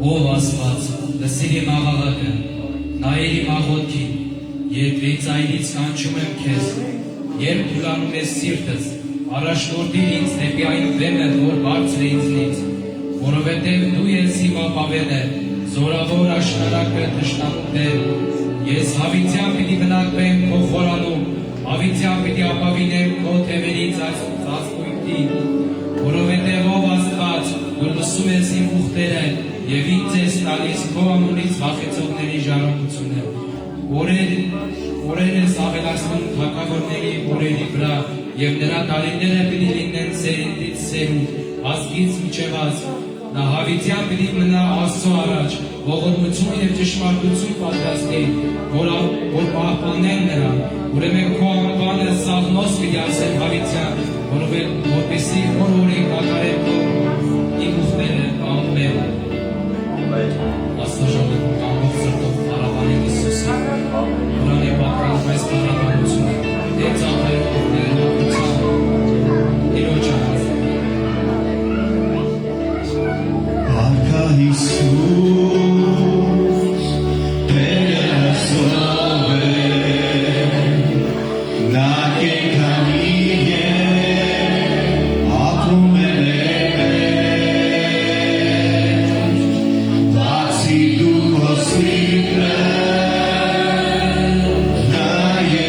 ով Աստված, լսիր իմ աղաղակը, նայիր իմ աղոթքին, երբ ծայրից կանչում եմ քեզ, երբ թուլանում ես սիրտս, առաջնորդիր ինձ դեպի այն վեմը, որ բարձր է ինձնից, որովհետև դու ես իմ ապավենը, զորավոր աշնարակը թշնամու դեմ, ես հավիտյան պիտի բնակվեմ քո խորանում, հավիտյան պիտի ապավինեմ քո թևերի ծածկույթին, որովհետև ով Աստված, որ լսում ես իմ ուխտերը և ինձ ես տալիս քո անունից վախեցողների ժառանգությունը, օրեր ես ավելացնում թագավորների օրերի վրա և նրա տարիները պիտի լինեն սերնդից սերունդ, ազգից մինչև ազգ, նա հավիտյան պիտի մնա Աստծո առաջ, ողորմություն և ճշմարտություն պատրաստի, որ պահպանեն նրան, ուրեմն քո անվանը սաղմոս պիտի ասեն հավիտյան, որպեսզի օրորիկ կատարեն քո իմ ուխտերը, ամեն։ Աստվածաշնչում ամբողջ սրտով փառաբանենք Հիսուսին, որն է պատրաստում այս փառաբանությունը, դեպի ծաղրերով ներողությամբ, Տիրոջ համար։ Արքա Հիսուս, Տերասով է, նա կենդանի է, ապրում է ներմեջ, բացի դու քո սիրտը, նա է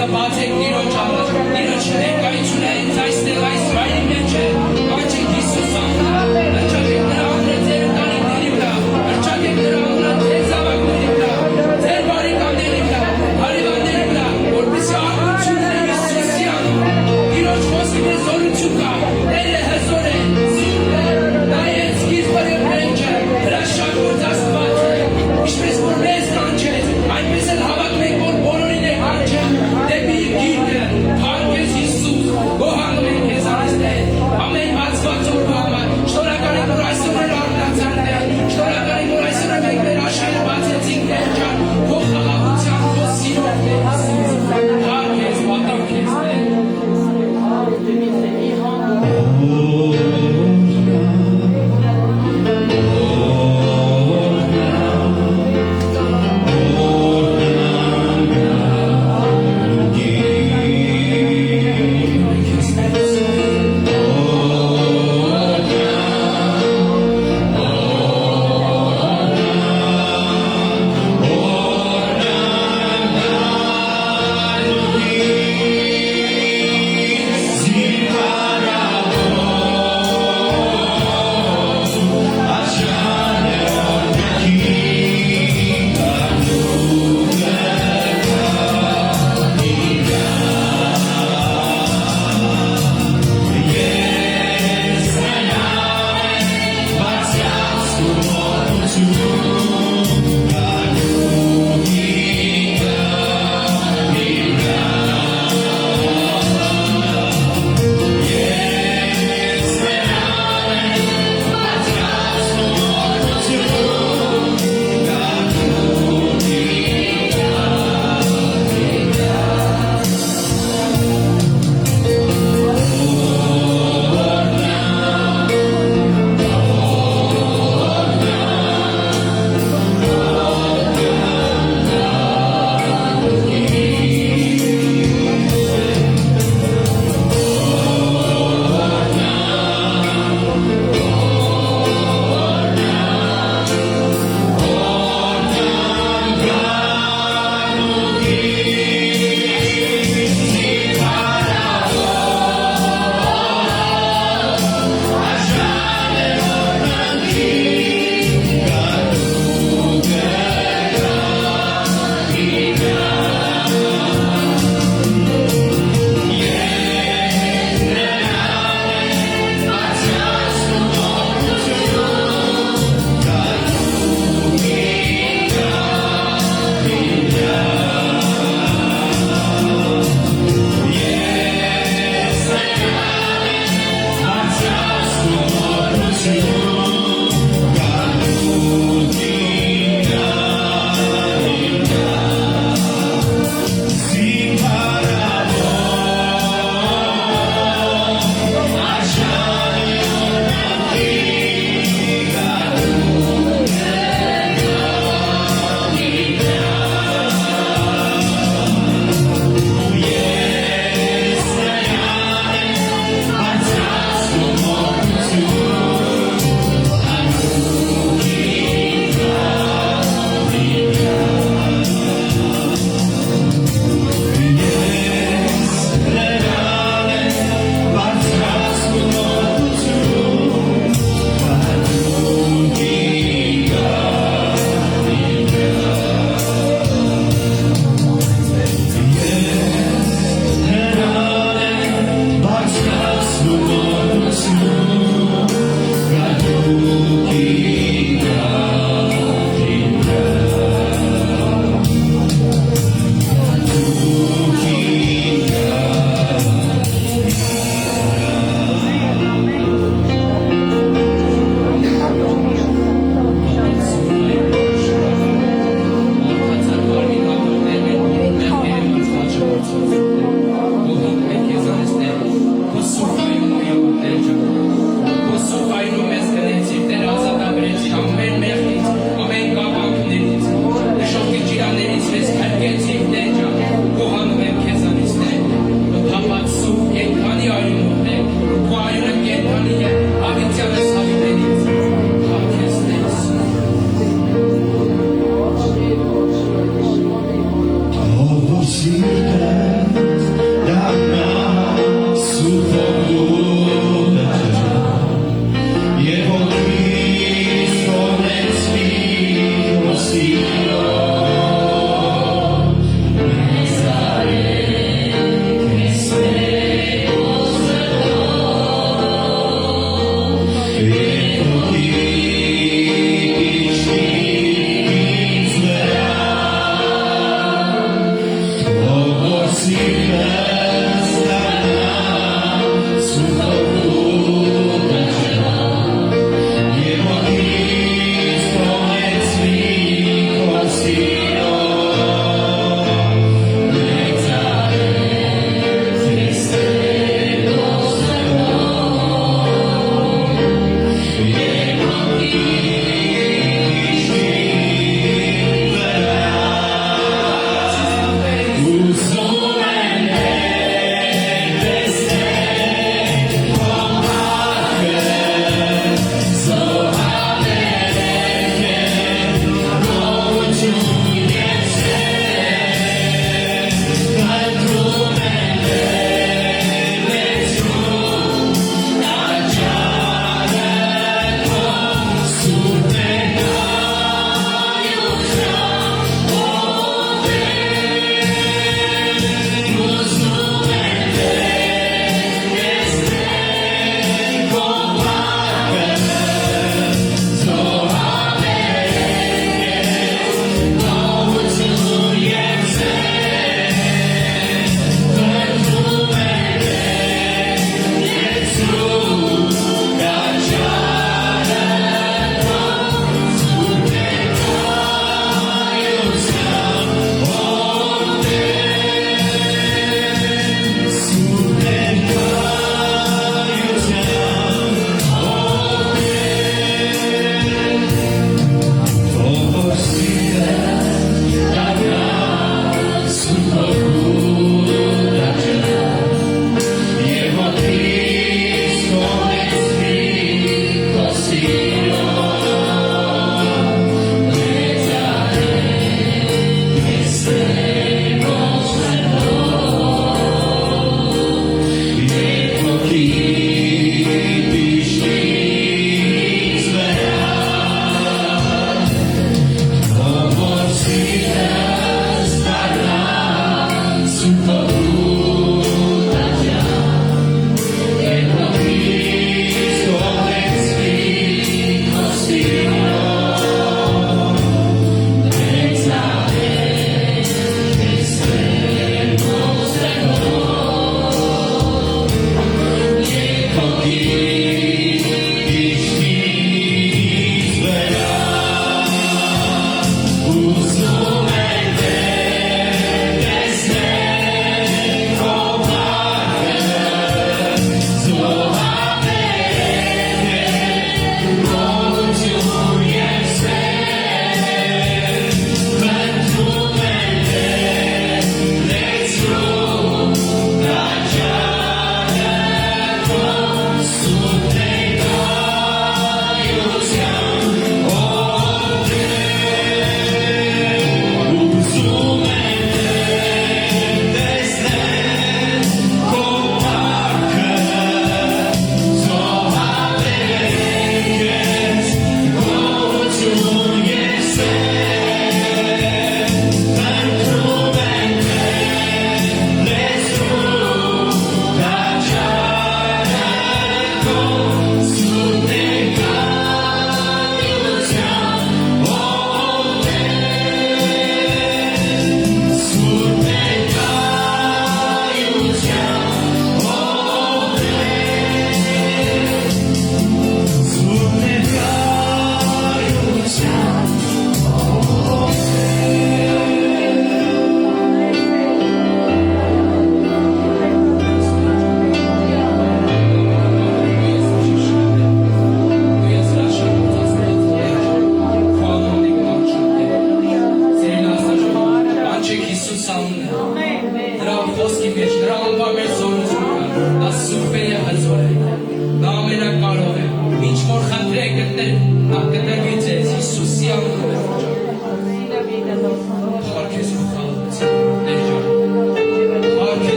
տպացեք Տիրոջ առաջ, Տիրոջ ներկայությունը ինձ այստեղ այս վայրի մեջ է, կանչեք Հիսուս անունը, հռչակեք նրա անունը ձեր ընտանիքների վրա, հռչակեք նրա անունը ձեր զավակների վրա, ձեր բարեկամների վրա, հարևանների վրա, որպեսզի աղոթությունները Հիսուսի անունով, Տիրոջ խոսքը զորություն կա, Տերը հզոր է, սուրբ է, նա է սկիզբը և վերջը, հրաշագործ Աստված է, ինչպես որ մեզ կանչեց, այնպես էլ հավատում ենք, որ բոլորին է կանչել դեպի գիրկը, փառք քեզ Հիսուս,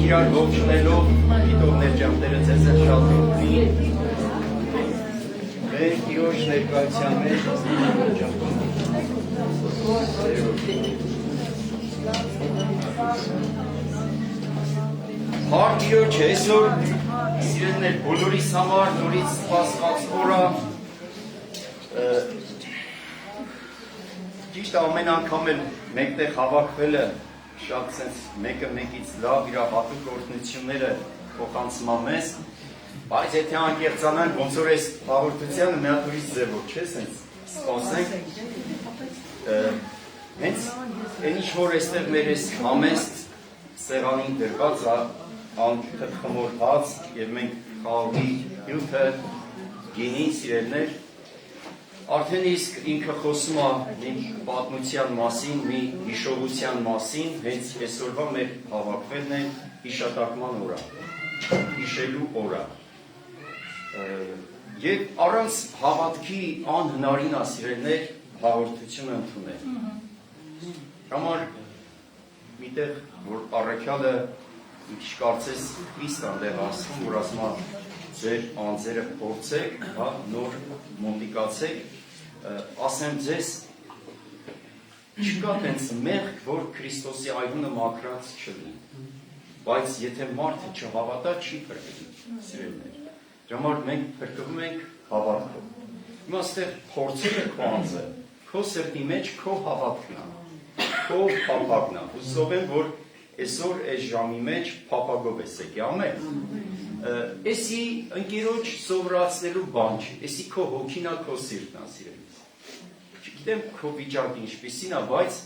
իրար ողջունելով գիտողներ ջամները ձեզ են շատ ողջունի։ Մեր Տիրոջ ներկայության մեջ Հարկ Տիրոջ այսօր սիրելիներ բոլորիս համար նորից սպասված օր է։ Ճիշտ է ամեն անգամ էլ մեկտեղ հավաքվելը շատ sense մեկը մեկից լավ իր հատուկ օրհնությունները փոխանցում է մեզ, բայց եթե անկեղծանանք ոնց որ այս հաղորդությանը մի հատ ուրիշ ձևով չէ sense սպասենք հենց այն ինչ որ այստեղ մեր այս համեստ սեղանին դրված է անխմոր հաց եւ մենք խաղի հյութը գինի սիրելներ արդեն իսկ ինքը խոսում է մի պատմության մասին, մի հիշողության մասին, հենց այսօրվա մեր հավաքվելն է հիշատակման օրը, հիշելու օրը։ Եվ առանց հավատքի անհնարին է սիրելներ հաղորդությունը ընդունել։ Համար միտեղ, որ առաքյալը ինչ կարծես Քրիստ անդեղ ասում, որ ասում է ձեր անձերը փորձեք, հա, նոր մոնդիկացեք, ասեմ ձեզ, չկա տենց մեղք, որ Քրիստոսի այգունը մաքրած չլինի, բայց եթե մարդը չհավատա, չի փրկվի, սիրելիներ։ Համար մենք փրկվում ենք հավատքով։ Հիմա այստեղ փորձելը քո անձը, քո սրտի մեջ քո հավատքն է, քո փափագն է։ Հուսով եմ, որ այսօր այս ժամի մեջ փափագով ես եկի, ամեն։ Էսի ընկերոջ սովորացնելու բան չի, էսի քո հոգին է, քո սիրտն է, սիրելիս։ Չգիտեմ քո վիճակը ինչպիսին է, բայց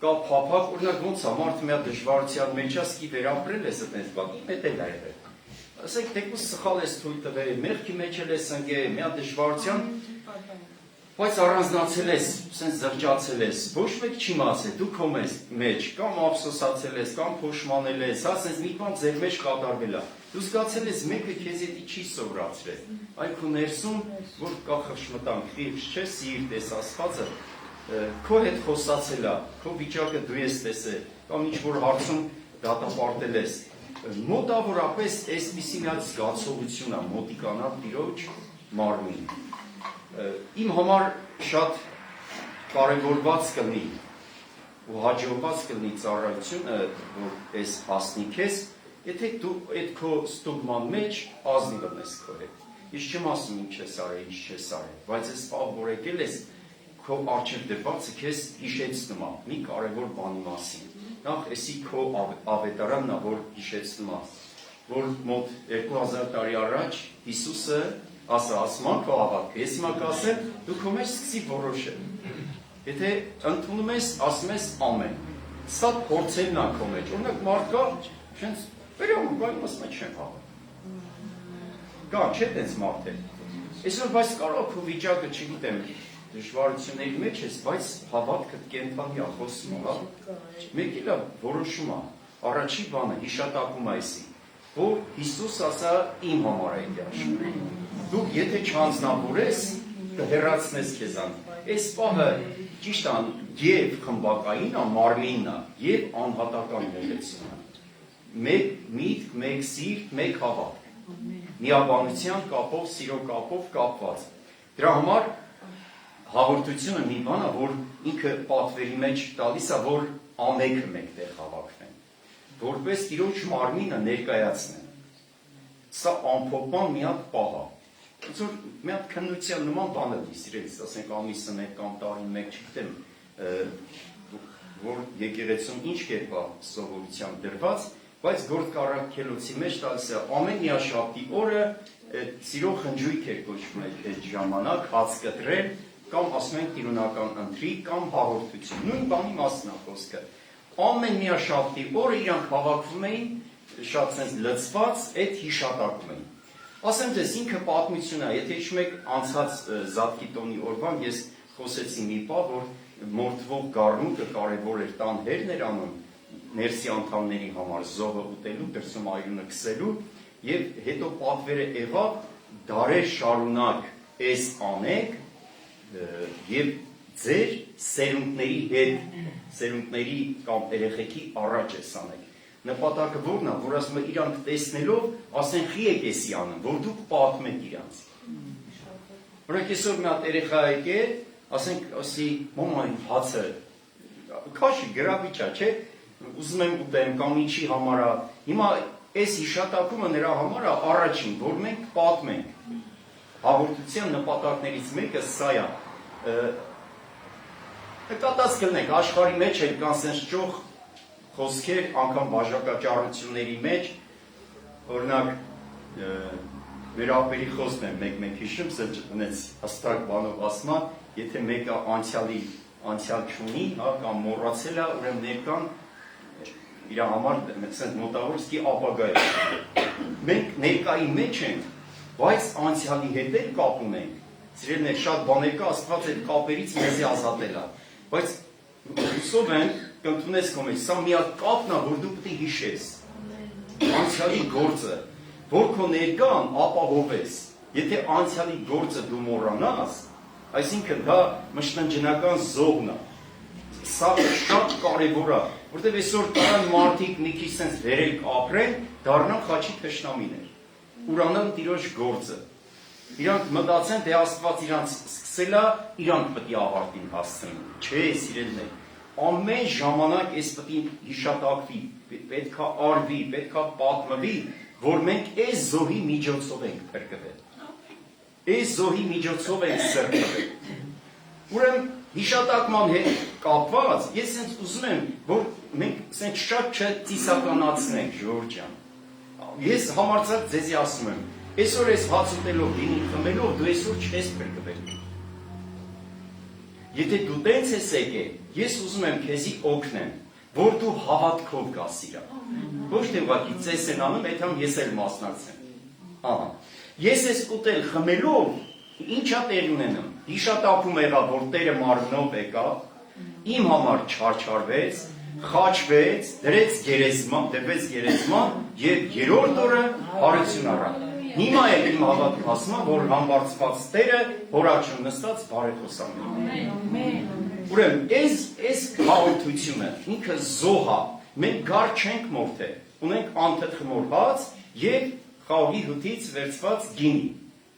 կա փափագ, օրինակ ոնց է, մարդը մի հատ դժվարության մեջ է, սկի վերապրել ես այդպես բան, իմ հետ էլ ա եղել։ Ասենք թեկուզ սխալ ես թույլ տվել, մեղքի մեջ էլ ես ընկել, մի հատ դժվարության, բայց առանձնացել ես, սենց զղջացել ես, ոչ մեկ չի մացել, դու քո մեջ, կամ ափսոսացել ես, կամ փոշմանել ես, հա, սենց մի բան ձեր մեջ կատարվել է։ Դու զգացել ես մեկը քեզ հետ չի սովորացրել, այլ քո ներսում, որ կա խշմտանք, խիղճ չէ, սիրտ ես ասվածը, քո հետ խոսացել է, քո վիճակը դու ես տեսել, կամ ինչ-որ հարցում դատապարտել ես, մոտավորապես այսպիսի մի հատ զգացողություն է, մոտիկանալ Տիրոջ մարմին։ Իմ համար շատ կարևորված կլինի ու հաջողված կլինի ծառայությունը, որ այս հասնի քեզ, եթե դու այդ քո ստուգման մեջ ազնիվ ես քո հետ։ Ես չեմ ասում ինչ ես արել, ինչ չես արել, բայց այս պահ որ եկել ես քո առջև դրվածը քեզ հիշեցնում է մի կարևոր բանի մասին։ Նախ էսի քո ավետարանն է, որ հիշեցնում է, որ մոտ 2000 տարի առաջ Հիսուսը ասում քո հավատքը, ես հիմա կասեմ, դու քո մեջ սկսի որոշել։ Եթե ընդունում ես, ասում ես ամեն։ Սա փորձելն է քո մեջ։ Օրինակ մարդ կա, շենց վերում գայում ասում է չեմ հավատում։ Կա, չէ՞ տենց մարդ է։ Այսօր բայց կարող քո վիճակը, չգիտեմ, դժվարությունների մեջ ես, բայց հավատքդ կենթանի է խոսում, հա։ Մեկ էլ որոշում է, առաջի բանը հիշատակում այսի, որ Հիսուս ասա իմ համար է դաշտ։ Դու եթե չանձնավորես, կհեռացնես քեզան։ Այս պահը ճիշտ է եւ խմբակային է, մարմինն է, եւ անհատական ուղեցում է։ Մեկ միտք, մեկ սիրտ, մեկ հավատք։ Միաբանության կապով, սիրո կապով կապված։ Դրա համար հաղորդությունը մի բան է, որ ինքը պատվերի մեջ տալիս է, որ ամենքը մեկտեղ հավաքվեն։ Որպես Տիրոջ մարմինը ներկայացնեն։ Սա անփոփան մի հատ պահ է։ Ոնց որ մի հատ քննության նման բան է դիսիրելիս, ասենք ամիսը մեկ կամ տարին մեկ, չգիտեմ, որ եկեղեցում ինչ կերպ է սովորությամբ դրված, բայց գործ կառաքելոցի մեջ տալիս է ամեն միաշաբթի օրը սիրո խնջույք է կոչվում այդ ժամանակ, հաց կտրել, կամ ասում ենք տիրունական ընթրիք, կամ հաղորդություն, նույն բանի մասն է խոսքը։ Ամեն միաշաբթի օրը իրանք հավաքվում էին, շատ sense լցված, այդ հիշատակում էին։ Ասեմ ձեզ, ինքը պատմություն է, եթե հիշում եք անցած Զատկի տոնի օրվան, ես խոսեցի մի պահ, որ մորթվող գառնուկը կարևոր էր տան հերն էր անում ներսի անդամների համար զոհը ուտելու, դրսում այրունը քսելու, եւ հետո պատվերը եղավ դարեր շարունակ այս անեք եւ ձեր սերունդների հետ, սերունդների կամ երեխեքի առաջ ես անեք։ նպատակը որն է, որ ասում է իրանք տեսնելով, ասեն խի եկեսի անում, որ դուք պատմեք իրանց։ Որոնք այսօր մի հատ երեխա եկե, ասենք, ասի, մամա հացը, քաշի գրավիչ է, չէ, ուզում եմ ուտեմ, կամ ինչի համար է, հիմա այս հիշատակումը նրա համար է առաջին, որ մենք պատմենք։ Հաղորդության նպատակներից մեկը սա է։ Նկատած կլինեք, աշխարհի մեջ էլ կան սենց ճոխ խոսքեր, անգամ բաժակաճառությունների մեջ, օրինակ, մեր ապերի խոսքն եմ մեկ-մեկ հիշում, սենց ունեց հստակ բանով ասմա, եթե մեկը անցյալ չունի, կամ մոռացել է, ուրեմն ներկան իր համար սենց մոտավոր սկի ապագա է։ Մենք ներկայի մեջ ենք, բայց անցյալի հետ էլ կապ ունենք։ Սիրելիներ, շատ բաներ կա, Աստված այդ կապերից մեզի ազատել է։ Բայց հուսով եմ, կընդունես քո մեջ, սա միակ կապն է, որ դու պետք է հիշես։ Անցյալի գործը, որ քո ներկան ապահովես։ Եթե անցյալի գործը դու մոռանաս, այսինքն դա մշտնջնական զոհն է։ Սա շատ կարևոր է, որտեղ այսօր կարան մարդիկ մի քիչ sense վերել կապրեն, դառնան խաչի թշնամիներ։ Ուրանան Տիրոջ գործը։ Իրանք մտածեն, թե Աստված իրանց սկսել է, իրանք պետք է ավարտին հասցնեն։ Չէ, սիրելիներ, ամեն ժամանակ այս պետք է հիշատակվի, պետք է արվի, պետք է պատմվի, որ մենք այս զոհի միջոցով ենք փրկվել։ Այս զոհի միջոցով ենք սրբվել։ Ուրեմն հիշատակման հետ կապված, ես sense ուզում եմ, որ մենք sense շատ չծիսականացնենք, Ժորժ ջան։ Ես համարձակ ձեզի ասում եմ, այսօր ես հաց ուտելով, գինի խմելով, դու այսօր չես փրկվել։ Եթե դու տենց ես եկել, ես ուզում եմ քեզի օգնեմ, որ դու հավատքով գաս իրան։ Ոչ թե ուղղակի ծես են անում, այդ համ ես էլ մասնակցեմ։ Ահա։ Ես ես ուտել խմելով, ինչա տեղ ունենում։ Հիշատակում եղա, որ Տերը մարմնով եկավ, իմ համար չարչարվեց, խաչվեց, դրեց գերեզման եւ երրորդ օրը հարություն առավ։ Հիմա էլ իմ հավատքը ասում է, որ համբարձված Տերը հորաչուն նստած բարեխոսանում է։ Ուրեմն այս հաղորդությունը ինքը զոհ է, մենք գար չենք մորթել, ունենք անթեթ խմոր հաց եւ խաղի հյութից վերցված գինի։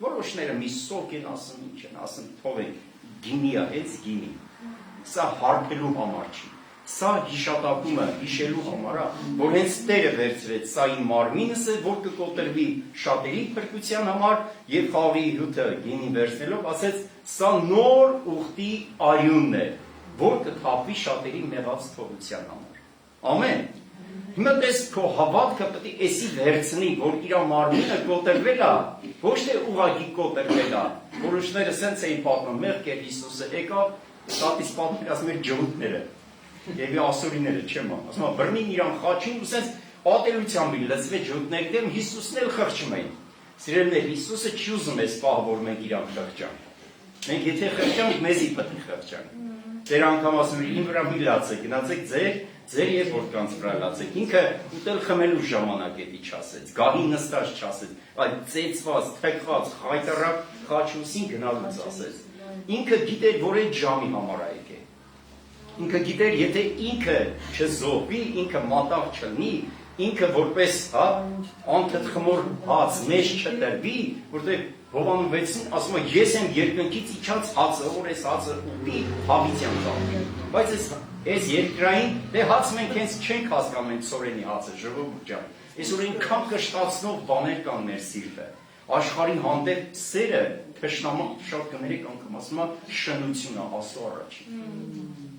Որոշները մի սոկ են ասում, ինչ են ասում, թողեք, գինի է, հենց գինի։ Սա հարբելու համար չի։ Սա հիշատակումը հիշելու համար է, որ հենց Տերը վերցրեց սա իմ մարմինս է, որ կկոտրվի շատերի փրկության համար եւ խաղի հյութը գինի վերցնելով ասեց սա նոր ուխտի արյունն է, որ կթափվի շատերի մեղած թողության համար։ Ամեն։ Հիմա տես քո հավատքը պետք է էսի վերցնի, որ իր մարմինը կոտրվել է, ոչ թե ուղղակի կոտրվել է։ Որոշները սենց էին պատմում, մեղք էր Հիսուսը եկավ, տատիս պատմել ասում էր ջհուդները։ Եվ ասորիները չեմ ասում, բռնին իրան խաչին ու սենց ատելությամբ լծվեց ջհուդների դեմ, Հիսուսն էլ խղճում էին։ Սիրելիներ, Հիսուսը չի ուզում էս պահ, որ մենք իրան խղճանք։ Մենք եթե խղճանք, մեզի պետք է խղճանք։ Ձեր անգամ ասում են, իմ վրա մի լացեք, գնացեք ձեր եւ որքանց վրա լացեք։ Ինքը ուտել խմելու ժամանակ էդի չասեց, գահի նստած չասեց, այլ ծեծված, թեքված, խայտարակ խաչուսին գնալուց ասեց։ Ինքը գիտեր, որ այդ ժամի համար է եկել։ Ինքը գիտեր, եթե ինքը չզոհվի, ինքը մատաղ չլինի, ինքը որպես անթեթ խմոր հաց մեջ չտրվի, որտեղ Հովանու 6-ին ասում է, ես եմ երկնքից իջած հացը, որ այս հացը ուտի հավիտյան ծաղրի։ Բայց այս երկրային, դե հաց մենք հենց չենք հասկանում ենք սորենի հացը, ժողովուրդ ջան։ Այսօր այնքան կշտացնող բաներ կան մեր սիրտը։ Աշխարհի հանդեպ սերը թշնամը շատ կներեք անգամ ասում է շնությունը Աստծո առաջին։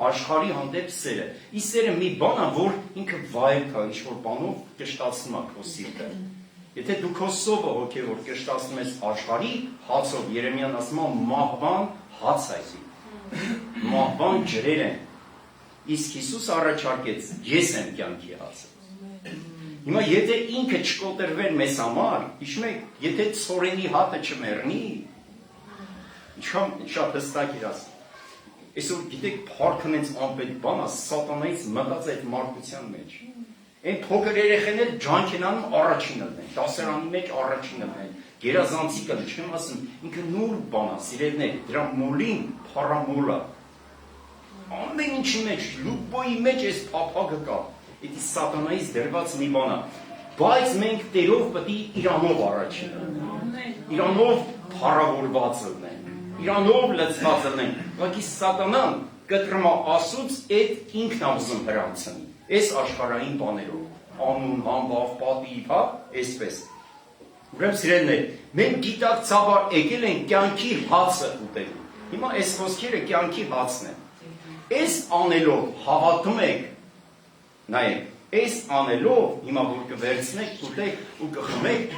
Աշխարհի հանդեպ սերը։ Իսկ սերը մի բան է, որ ինքը վայել կա, ինչ-որ բանով կշտացնում է քո սիրտը։ Եթե դու քո սովը հոգևոր կշտացնում ես աշխարհի հացով, Երեմիան ասում է մահվան հաց այսի։ Մահվան ջրեր են։ Իսկ Հիսուս առաջարկեց, ես եմ կյանքի հացը։ Հիմա եթե ինքը չկոտրվեր մեզ համար, հիշում եք, եթե ցորենի հատը չմեռնի, շատ հստակ էր ասում։ Այսօր գիտեք, փառքն հենց անպետք բան է, սատանայից մտած այդ մարդկության մեջ։ Այն փոքր երեխաներ ջանք են անում առաջինը լինեն, դասարանի մեջ առաջինը լինեն, գերազանցիկը չեմ ասում, ինքը նոր բան է, սիրելիներ, դրա մոլին փառամոլ է։ Ամեն ինչի մեջ, լուպոյի մեջ այս փափագը կա։ դա սատանայից դրված մի բան է։ Բայց մենք Տերով պետք է իրանով առաջին իրանով փառավորված լինենք, իրանով լցված լինենք, ուղղակի սատանան կտրմա ասուց այդ ինքն ուզում հրանցնի, այս աշխարհային բաներով, անուն, համբավ, պատիվ, հա, այսպես։ Ուրեմն սիրելիներ, մենք գիտակցաբար եկել ենք կյանքի հացը ուտելու։ Հիմա այս խոսքերը կյանքի հացն են։ Այս անելով հավատում եք, նայեք, այս անելով հիմա որ կվերցնեք, ուտեք ու կխմեք,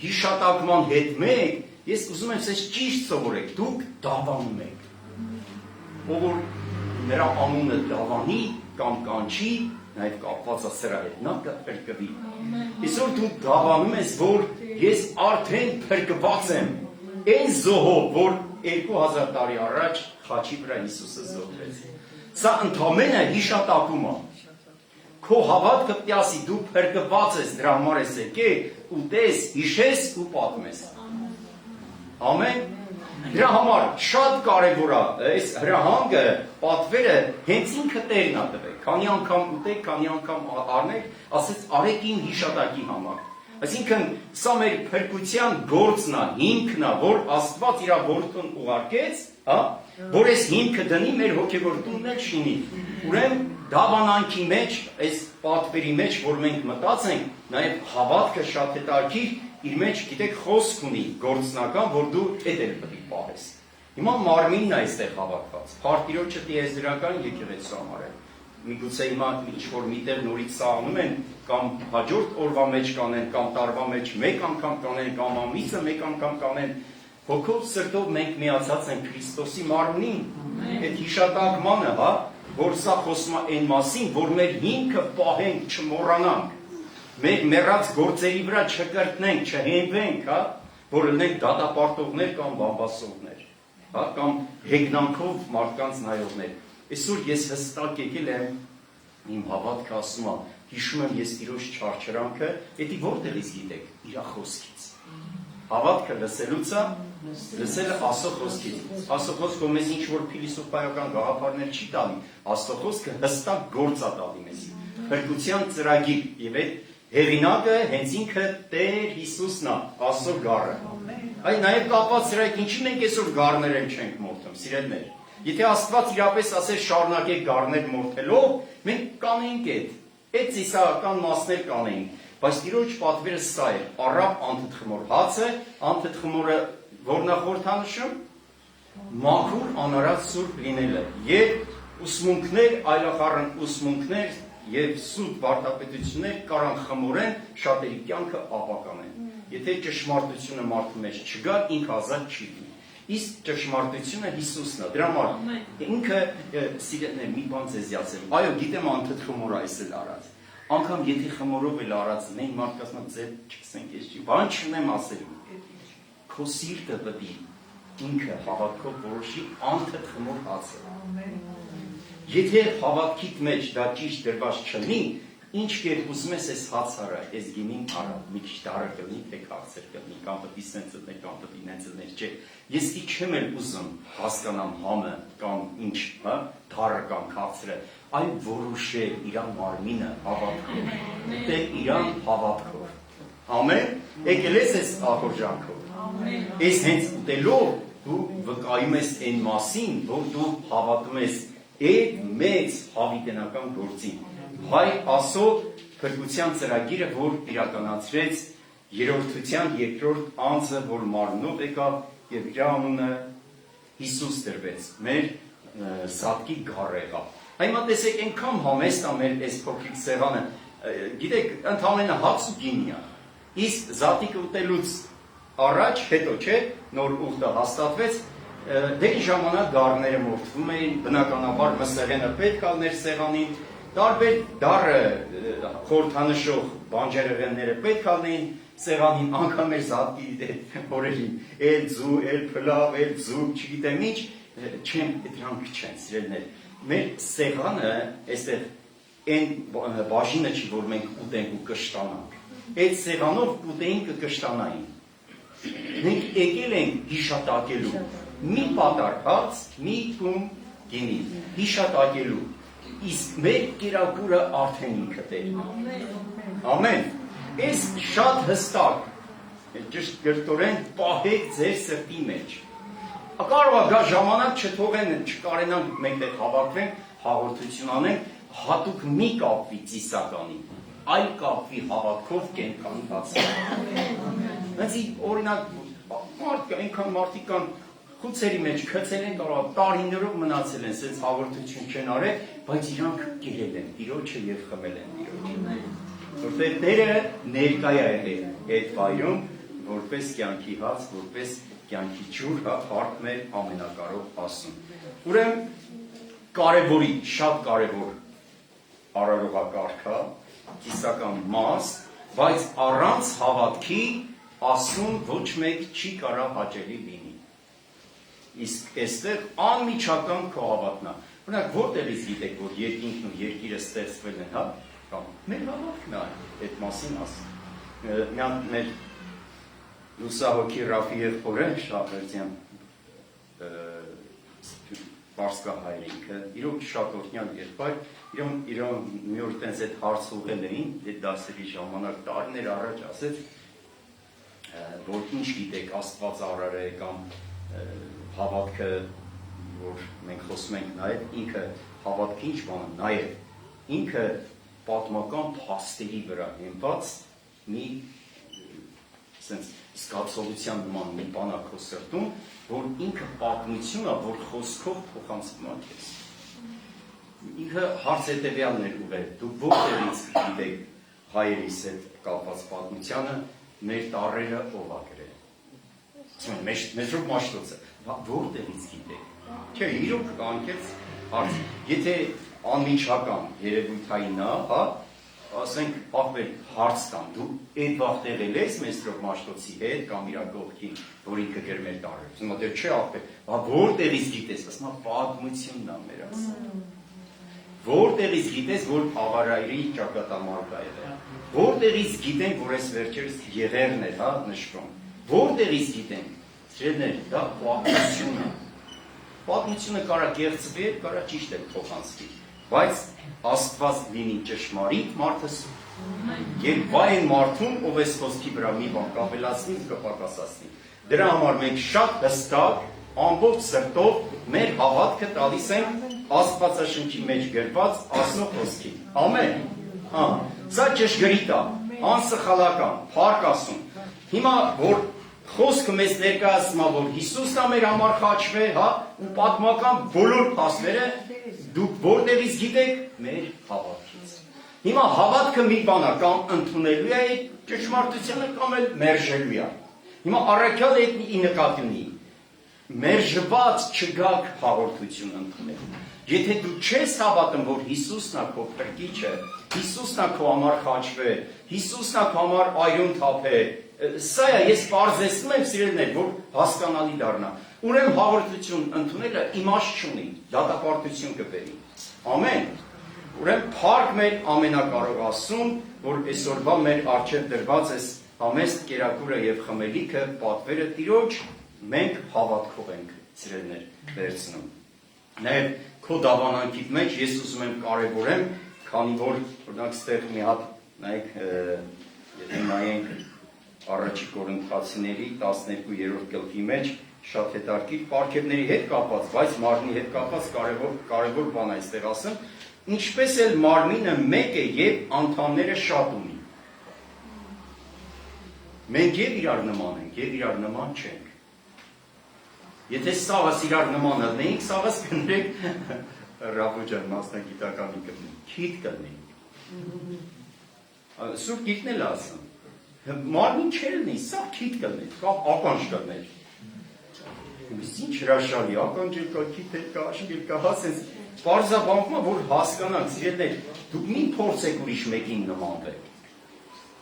հիշատակման հետ մեկ, ես ուզում եմ սես ճիշտ սովորեք, դուք դավանում եք, ով որ նրա անունը դավանի կամ կանչի, նաև կապված է սրա հետ, նա կփրկվի։ Այսօր դու դավանում ես, որ ես արդեն փրկված եմ, այն զոհով, որ 2000 տարի առաջ խաչի վրա Հիսուսը զոհվեց։ Սա ընդամենը հիշատակում է։ Քո հավատքը պետք է ասի դու փրկված ես, դրա համար ես եկել, ուտես, հիշես ու պատմես։ Ամեն։ Դրա համար շատ կարևոր է այս հրահանգը, պատվերը հենց ինքը Տերն է տվել։ Քանի անգամ ուտեք, քանի անգամ առնեք, ասեց արեք իմ հիշատակի համար։ Այսինքն սա մեր փրկության գործն է, հիմքն է, որ Աստված իր որդուն ուղարկեց, հա, որ այս հիմքը դնի մեր հոգևոր տունն էլ շինի։ Ուրեմն դավանանքի մեջ, այս պատվերի մեջ, որ մենք մտած ենք, նաև հավատքը շատ հետաքրքիր իր մեջ, գիտեք, խոսք ունի գործնական, որ դու այդ էլ պետք է պահես։ Հիմա մարմինն է այստեղ հավատված։ Փարտիրոջը տիեզերական եկեղեցու համար է։ Միգուցե հիմա ինչ-որ միտեղ նորից սա անում են, կամ հաջորդ օրվա մեջ կանեն, կամ տարվա մեջ մեկ անգամ կանեն, կամ ամիսը մեկ անգամ կանեն։ Հոգով սրտով մենք միացած ենք Քրիստոսի մարմնին, այդ հիշատակմանը, հա, որ սա խոսում է այն մասին, որ մեր հիմքը պահենք, չմոռանանք, մեր մեռած գործերի վրա չկրտնենք, չհենվենք, հա, որ լինենք դատապարտողներ կամ բամբասողներ, հա, կամ հեգնանքով մարդկանց նայողներ։ Այսօր ես հստակ եկել եմ, իմ հավատքը ասում է, հիշում եմ ես Տիրոջ չարչարանքը, դա որտեղից գիտեք, իր խոսքից։ Հավատքը լսելուց է, լսելը Աստծո խոսքից։ Աստծո խոսքը մեզ ինչ որ փիլիսոփայական գաղափարներ չի տալի, Աստծո խոսքը հստակ գործ է տալի մեզ։ Փրկության ծրագիր եւ այդ հեղինակը հենց ինքը Տեր Հիսուսն է, Աստծո գառը։ Այ նաեւ կապված սրա հետ ինչի մենք այսօր գառներ չենք մորթում, սիրելիներ։ Եթե Աստված իրապես ասեր շարունակեք գառներ մորթելով, մենք կանենք այդ ծիսական մասներ կանենք, բայց Տիրոջ պատվերը սա է, առավ անթթխմոր հացը, անթթխմորը որն է խորհրդանշում, մաքուր անարած սուրբ լինելը, եւ ուսմունքներ, այլախառն ուսմունքներ եւ սուտ վարդապետություններ կարան խմորեն շատերի կյանքը ապականեն։ Եթե ճշմարտությունը մարդու մեջ չգա, ինքը ազատ չի լինի։ Իսկ ճշմարտությունը Հիսուսն է։ Դրա համար ինքը սիրելիներ մի բան ձեզի ասեմ։ Այո, գիտեմ անթթխմոր այս էլ արած։ Անկամ եթե խմորով էլ արած մենք մարդկանց մոտ ձեր չկսենք ես չի։ Բան չունեմ ասելու։ Քո սիրտը պետք է ինքը հավատքով որոշի անթթխմոր հացը։ Եթե հավատքիդ մեջ դա ճիշտ դրված չլինի, ինչ կերպ ուզում ես այս հաց արա, այս գինին արա, մի քիչ դարը կլինի, թե քաղցր կլինի, կամ պետք է սենց դներ, կամ պետք է նենց դներ, չէ։ Ես չեմ էլ ուզում հասկանամ համը կամ ինչ, հա, դարը կամ քաղցրը, այլ որոշել իր մարմինը հավատքով, դե իրան հավատքով։ Ամեն, եկել ես այս ախորժանքով։ Այս հենց ուտելով դու վկայում ես այն մասին, որ դու հավատում ես այդ մեծ հավիտենական գործին։ Հայ Աստծո փրկության ծրագիրը, որ իրականացրեց երրորդության երկրորդ անձը, որ մարմնով եկավ եւ իր անունը Հիսուս դրվեց, մեր Սատկի գառ եղավ։ Հիմա տեսեք, այնքան համեստ է մեր այս փոքրիկ սեղանը, գիտեք, ընդամենը հաց ու գինի է։ Իսկ զատիկը ուտելուց առաջ, հետո չէ, նոր ուխտը հաստատվեց, դեպի ժամանակ գառները մորթվում էին, բնականաբար մսեղենը պետք է ներ սեղանին, տարբեր դառը խորհրդանշող բանջարեղենները պետք է լինեն սեղանին, անգամ մեր զատկի օրերին, էլ ձու, էլ փլավ, էլ ձու, չգիտեմ ինչ, չեմ, դրանք չեն, սիրելիներ։ Մեր սեղանը, այստեղ այն բաժինը չի, որ մենք ուտենք ու կշտանանք, այդ սեղանով ուտեին կկշտանային։ Մենք եկել ենք հիշատակելու, մի պատար հաց, մի տուն գինի, հիշատակելու, իսկ մեր կերակուրը արդեն ինքը Տերն է։ Ամեն։ Այս շատ հստակ ճիշտ գրտորեն պահեք ձեր սրտի մեջ։ Կարող է գա ժամանակ չթողեն, չկարենանք մենք հետ հավաքվենք, հաղորդություն անենք, հատուկ մի կապվի ծիսականին, այլ կապվի հավատքով կենքանի բացի։ Հենց օրինակ այնքան մարդիկ կան խուցերի մեջ քցել են, կարող տարիներով մնացել են, սենց հաղորդություն չեն արել, բայց իրանք կերել են Տիրոջը եւ խմել են Տիրոջը։ Որտեղ Տերը ներկա է այդ վայրում, որպես կյանքի հաց, որպես կյանքի ջուր, հարկ մեր ամենակարող Աստծուն։ Ուրեմն կարևորի, շատ կարևոր արարողակարգ է, ծիսական մաս, բայց առանց հավատքի Աստծուն ոչ մեկ չի կարող հաճելի լինի։ Իսկ այստեղ անմիջական քո հավատն է։ Օրինակ որտեղից գիտեք, որ երկինքն ու երկիրը ստեղծվել են, հա? Կամ մեր հավատքն է այդ մասին ասում։ Մեր լուսահոգի Ռաֆի եղբորը Շահվերդյան Պարսկահայրինքը, իրոք շատ օրհնյալ եղբայր, իրոք մի օր տենց այդ հարց ուղղել էին, այդ դասերի ժամանակ տարիներ առաջ ասեց, որ ինչ գիտեք Աստված արար է կամ հավատքը, որ մենք խոսում ենք նաև, ինքը հավատքը ինչ բան է, նաև ինքը պատմական փաստերի վրա հենված մի զգացողության նման մի բան է քո սրտում, որ ինքը պատմություն է, որ խոսքով փոխանցվում է քեզ։ Ինքը հարց հետևյալն էր ուղղել, դուք որտեղից գիտեք հայերիս հետ կապված պատմությանը, մեր տառերը ով է գրել։ Մեծրոք Մաշտոցը, որտեղից գիտեք։ Չէ, իրոք կանգեց հարց, եթե անմիջական երևույթային է, հա, ասենք, աղբեր հարց տան, դու այդ վաղտեղել ես Մեծրոք Մաշտոցի հետ կամ իր կողքին, որ ինքը գրում էր տառերը։ Ասում է, չէ, աղբեր, որտեղից գիտես, ասում է, պատմությունն է մեր ասում։ Որտեղից գիտես, որ Աղարայրի ճակատամարտ է եղել։ Որտեղից գիտենք, որ այս վերջերս եղերն էր, հա, նշվում։ Որտեղից գիտենք, սիրելիներ, դա պատմությունն է։ Պատմությունը կարա կեղծվի, կարա ճիշտ է փոխանցվի, բայց Աստված լինի ճշմարիտ մարդս, եւ վայ այն մարդուն, ով այս խոսքի վրա մի բան կավելացնի, կպակասացնի։ Դրա համար մենք շատ հստակ, ամբողջ սրտով մեր հավատքը տալիս ենք Աստվածաշնչի մեջ գրված Աստծո խոսքին։ Ամեն։ Հա, սա ճշգրիտ է, անսխալական, փառք Աստծուն։ Հիմա որ խոսքը մեզ ներկայացնում է, որ Հիսուսն է մեր համար խաչվել, հա, ու պատմական բոլոր փաստերը դուք որտեղից գիտեք, մեր հավատքից։ Հիմա հավատքը մի բան է, կամ ընդունելու է ճշմարտությունը, կամ էլ մերժելու է։ Հիմա առաքյալը ի նկատի ունի, մերժված չգաք հաղորդություն ընդունել։ Եթե դու չես հավատում, որ Հիսուսն է քո փրկիչը, Հիսուսն է քո համար խաչվել, Հիսուսն է քո համար այրուն թափել, սա է, ես պարզեցնում եմ սիրելիներ, որ հասկանալի դառնա։ Ուրեմն հաղորդություն ընդունելը իմաստ չունի, դատապարտություն կբերի։ Ամեն։ Ուրեմն փառք մեր ամենակարող Աստծուն, որ այսօրվա մեր առջև դրված է համեստ կերակուրը եւ խմելիքը, պատվերը Տիրոջ, մենք հավատքով ենք սիրելիներ վերցնում։ Նաև քո դավանանքի մեջ ես ուզում եմ կարևորեմ, քանի որ օրինակ ստեղ մի հատ նայեք, եթե նայենք առաջի Կորինթացիների 12-րդ գլխի մեջ շատ հետաքրքիր պարգևների հետ կապված, բայց մարմնի հետ կապված կարևոր բան այստեղ ասեմ, ինչպես էլ մարմինը մեկ է եւ անդամները շատ ունի։ Մենք եւ իրար նման ենք, եւ իրար նման չենք։ Եթե սաղս իրար նման ըլնեինք, սաղս կներեք Ռաբոջան մասնագիտականի կնենք, քիթ կնենք։ Սուրբ գիրքն էլ ասում, մարմին չեր լինի, սաղ քիթ կնենք, կամ ականջ կնենք։ Ինչ հրաշալի, ականջ էլ կա, քիթ էլ կա, աշկ էլ կա, հասենց, պարզաբանվում է, որ հասկանանք, սիրելիներ, դուք մի փորձեք ուրիշ մեկին նմանվեք։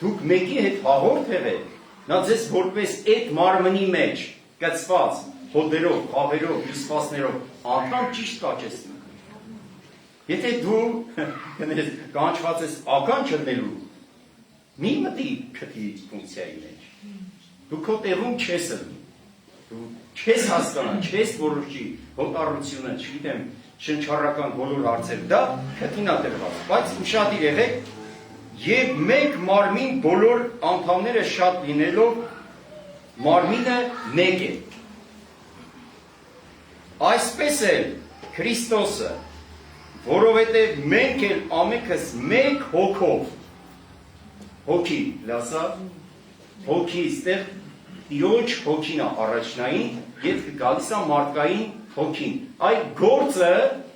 Դուք մեկի հետ հաղորդ եղեք, նա ձեզ որպես այդ մարմնի մեջ կծված հոդերով, խավերով, հյուսվածներով անդամ ճիշտ կաճեցնի։ Եթե դու կանչված ես ականջ ըլնելու, մի մտի քթի ֆունկցիայի մեջ։ Դու քո տեղում չես ըլնի։ Դու չես հասկանա, չես որոշի հոտառությունը, չգիտեմ, շնչառական բոլոր հարցեր, դա քթին է դրված, բայց ուշադիր եղեք, եւ մեկ մարմին բոլոր անդամները շատ լինելով մարմինը մեկ է։ Այսպես էլ Քրիստոսը, որովհետև մենք էլ ամենքս մեկ հոգով, հոգի, լասա, հոգի, ստեղ Տիրոջ հոգին է առաջնային, եւ գալիս է մարդկային հոգին։ Այդ գործը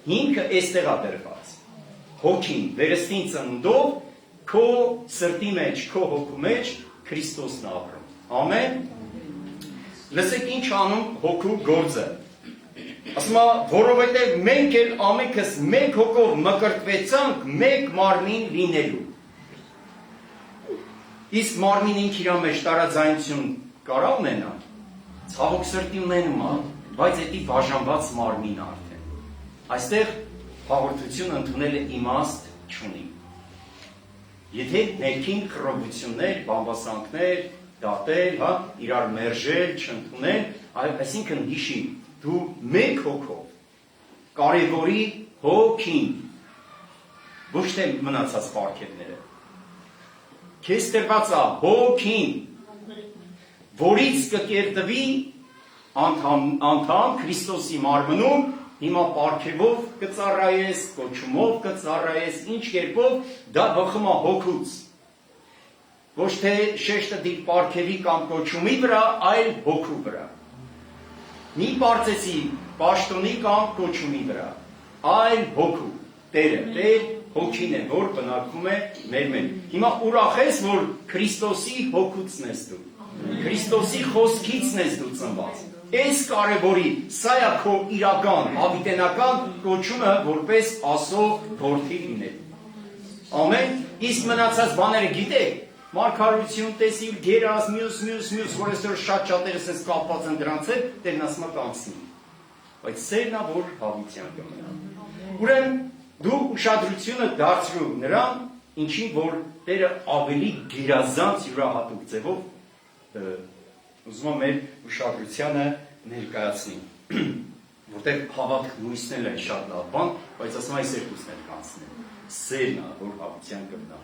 հիմքը էստեղ է դրված։ Հոգին, վերստին ծննդով, քո սրտի մեջ, քո հոգու մեջ Քրիստոսն է ապրում։ Ամեն։ Լսեք ինչ անում հոգու գործը։ Ասում է, որովհետև մենք էլ ամենքս մեկ հոգով մկրտվեցանք մեկ մարմին լինելու։ Իսկ մարմին ինք իր մեջ տարաձայնություն կարա ունենա, ցավոք սրտի ունենում է, բայց դա բաժանված մարմին արդեն։ Այստեղ հաղորդությունը ընդունել է իմաստ չունի։ Եթե ներքին խռովություններ, բամբասանքներ, դատել, հա, իրար մերժել, չընդունել, այսինքն հիշի, դու մեկ հոգով, կարևորի հոգին, ոչ թե մնացած պարգևները, քեզ տրված է հոգին, որից կկերտվի անդամ Քրիստոսի մարմնում, հիմա պարգևով կծառայես, կոչումով կծառայես, ինչ կերպով, դա բխում է հոգուց։ Ոչ թե շեշտը դիր պարգևի կամ կոչումի վրա, այլ հոգու վրա։ Մի պարծեցի պաշտոնի կամ կոչումի վրա, այլ հոգու, Տերը, Տեր հոգին է, որ բնակվում է մեր մեջ։ Հիմա ուրախ ես, որ Քրիստոսի հոգուցն ես դու, Քրիստոսի խոսքիցն ես դու ծնված։ Այս կարևորի, սա է քո իրական, հավիտենական կոչումը, որպես Աստծո որդի լինել։ Ամեն, իսկ մնացած բաները գիտեք, մարգարություն, տեսիլ, գերազ, մյուս, որ այսօր շատ շատերս ես կապված են դրանց հետ, Տերն ասում է կանցնի։ Բայց սերն է, որ հավիտյան կմնա։ Ուրեմն դու ուշադրությունը դարձրու նրան, ինչին որ Տերը ավելի գերազանց յուրահատուկ ձևով ուզում եմ մեր ուշադրությանը ներկայացնի, որտեղ հավատք նույնիսն է շատ լավ բան, բայց ասում այս երկուսն էլ կանցնեն, սերն է, որ հավիտյան կմնա,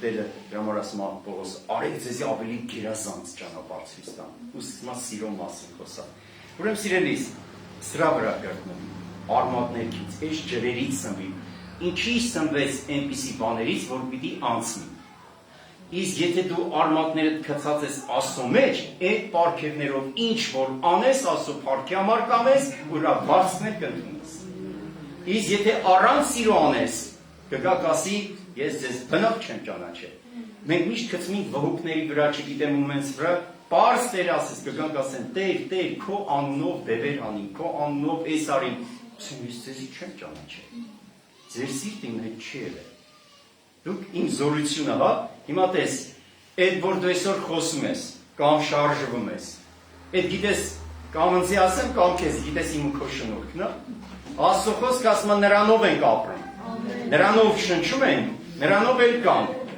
Տերը դրա համար ասում է Պողոս, արեք ձեզի ավելի գերազանց ճանապարհ ցույց տամ, ու հիմա սիրո մասին խոսա։ Ուրեմն սիրելիս, սրա վրա կրկնում, արմատներքից, այս ջրերից սնվի, ինչի սնվեց այնպիսի բաներից, որ պիտի անցնի։ Իսկ եթե դու արմատներդ գցած ես Աստծո մեջ, այդ պարգևներով ինչ որ անես, Աստծո փառքի համար կանես, ուրա բարձներ կընդունես։ Իսկ եթե առանց սիրո անես, կգաք ասի, ես ձեզ բնավ չեմ ճանաչել։ Մենք միշտ գցում ենք վհուկների վրա, չգիտեմ ումենց վրա, պարզ Տեր ասես, կգանք ասեն, Տեր, քո անունով դևեր անին, քո անունով էս արին, ես ձեզի չեմ ճանաչել։ Ձեր սիրտը իմ հետ չի եղել։ Դուք իմ զորությունը, հա, հիմա տես, այդ որ դու այսօր խոսում ես, կամ շարժվում ես, այդ գիտես, կամ ընձի ասեմ, կամ քեզ, գիտես իմ ու քո շնորհքն է, Աստծո խոսքը ասում է նրանով ենք ապրում, նրանով շնչում ենք, նրանով էլ կանք,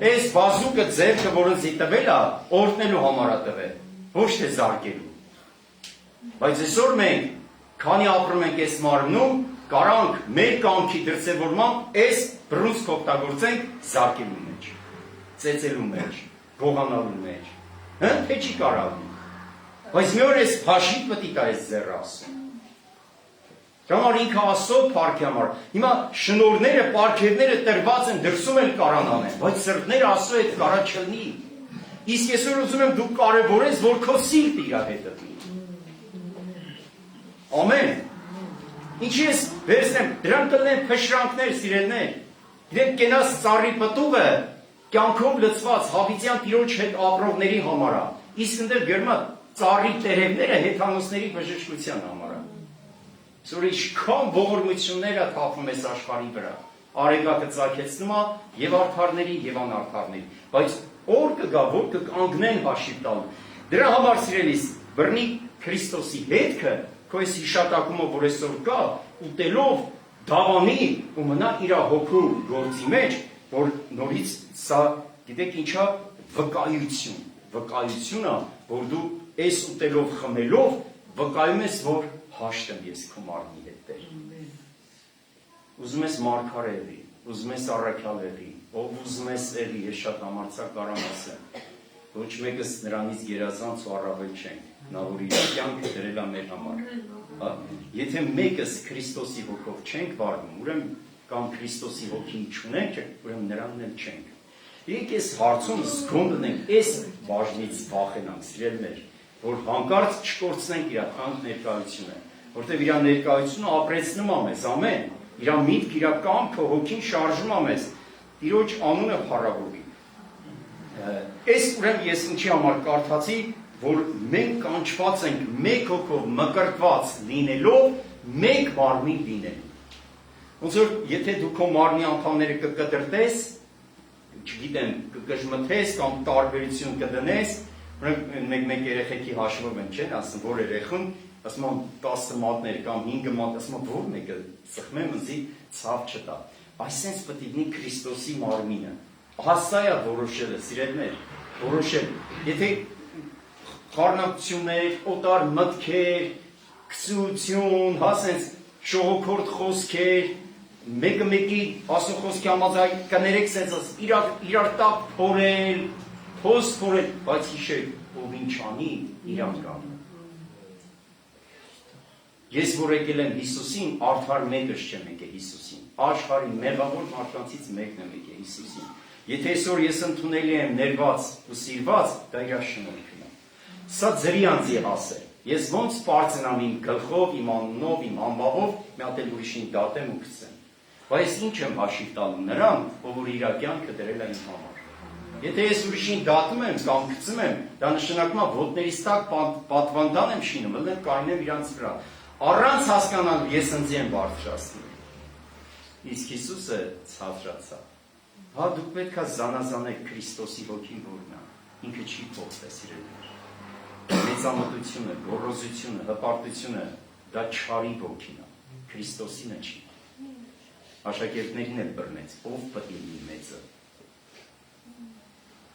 այս բազուկը ձեռքը, որ ընձի տվել է, օրհնելու համար է տվել, ոչ թե զարկելու, բայց այսօր մենք, քանի ապրում ենք այս մարմնում, կարանք մեր կամքի դրսևորմամբ այս բռունցք օգտագործենք զարկելու մեջ, ծեծելու մեջ, գողանալու մեջ, թե չի կարալու, բայց մի օր այս հաշիվ պտի կա այս ձեռը ասում, Համար ինքը Աստծո փառքի համար, հիմա շնորհները, պարգևները տրված են, դրսում են կարան անեն, բայց սրտները Աստծո հետ կարա չլինի, իսկ այսօր ուզում եմ դու կարևորես, որ քո սիրտը իր հետ լինի, ամեն, ինչի ես վերցնեմ, դրանք կլինեն փշրանքներ, սիրելներ, դրանք կենաս ծառի պտուղը, կյանքով լցված հավիտյան Տիրոջ հետ ապրողների համար է, իսկ ընդեր գրում է ծառի տերևները հեթանոսների բժշկության համար է, Սոր ինչքան ողորմություններ է թափում այս աշխարհի վրա, արեգակը ծագեցնում է եւ արդարների եւ անարդարների, բայց օր կգա, որ կկանգնեն հաշիվ տալ, դրա համար սիրելիս, բռնի Քրիստոսի հետքը, քո այս հիշատակումը, որ այսօր կա, ուտելով դավանի ու մնա իր հոգու գործի մեջ, որ նորից սա, գիտեք ինչա, վկայությունը, որ դու այս ուտելով խմելով վկայում ես, որ հաշտեմ ես քո մարմնի հետ Տեր։ ուզում ես մարգարեի, ուզում ես առաքյալի, ով ուզում ես էլի, ես շատ համարձակ կարամ ասեմ, ոչ մեկս նրանից գերազանց ու առավել չենք, նա որ իր կյանքը դրել է մեր համար։ Եթե մեկս Քրիստոսի հոգով չենք վարվում, ուրեմն կամ Քրիստոսի հոգին չունենք, ուրեմն նրանն էլ չենք։ Եկեք այս հարցում զգոն դնենք, այս բաժնից վախենանք, սիրելիներ, որ հանկարծ չկորցնենք իր թանկ ներկայությունը, որտեղ իր ներկայությունը ապրեցնում է մեզ, ամեն, իր միտք, իր կամքը, հոգին շարժում է մեզ, Տիրոջ անունը փառավորվի։ Այս ուրեմն ես ինչի համար կարդացի, որ մենք կանչված ենք մեկ հոգով մկրտված լինելով, մեկ մարմին լինելու։ Ոնց որ եթե դու քո մարմնի անդամները կկտրտես, չգիտեմ, կգժմթես կամ տարբերություն կդնես, մեկ երեխեքի հաշվով են, չեն ասում, որ երեխուն, ասում եմ 10 մատներ կամ 5 մատ, ասում եմ, որ մեկը սխմեմ ընձի ցավ չտա։ Այսպես պետք է լինի Քրիստոսի մարմինը։ Հասա է որոշելը, սիրելիներ, որոշել։ Եթե խառնակություններ, օտար մտքեր, քսություն, հասենց շողոքորդ խոսքեր, մեկը մեկի ասում խոսքի համաձայն կներեք սենց իրար տակ փորել, փոս փորել, բայց հիշեք, ով ինչ անի, իրան կանի։ Ես որ եկել եմ Հիսուսին, արդար մեկս չեմ եկել Հիսուսին, աշխարհի մեղավոր մարդկանցից մեկն եմ եկել Հիսուսին։ Եթե այսօր ես ընդունելի եմ ներված ու սիրված, դա իր շնորհքն է։ Սա ձրի անձի հասել։ Ես ոնց պարծենամ իմ գլխով, իմ անունով, իմ ամբավով, մի հատ էլ ուրիշին դատեմ ու գցեմ։ Բայց ինչ եմ հաշիվ տալու նրան, ով որ իր կյանքը դրել է ինձ համար։ Եթե ես ուրիշին դատում եմ կամ գցում եմ, դա նշանակում է ոտներիս տակ պատվանդան եմ շինում, ելնեմ կայնեմ իրանց վրա։ Առանց հասկանալու ես ինձ եմ բարձրացնում։ Իսկ Հիսուսը ցածրացավ։ Հա դուք պետք է զանազանեք Քրիստոսի հոգին որն է, ինքը չի փոխվել սիրելիներ։ Մեծամտությունը, գոռոզությունը, հպարտությունը դա չարի ոգին է, Քրիստոսինը չի։ Աշակերտներին էլ բռնեց, ով պետք է լինի մեծը։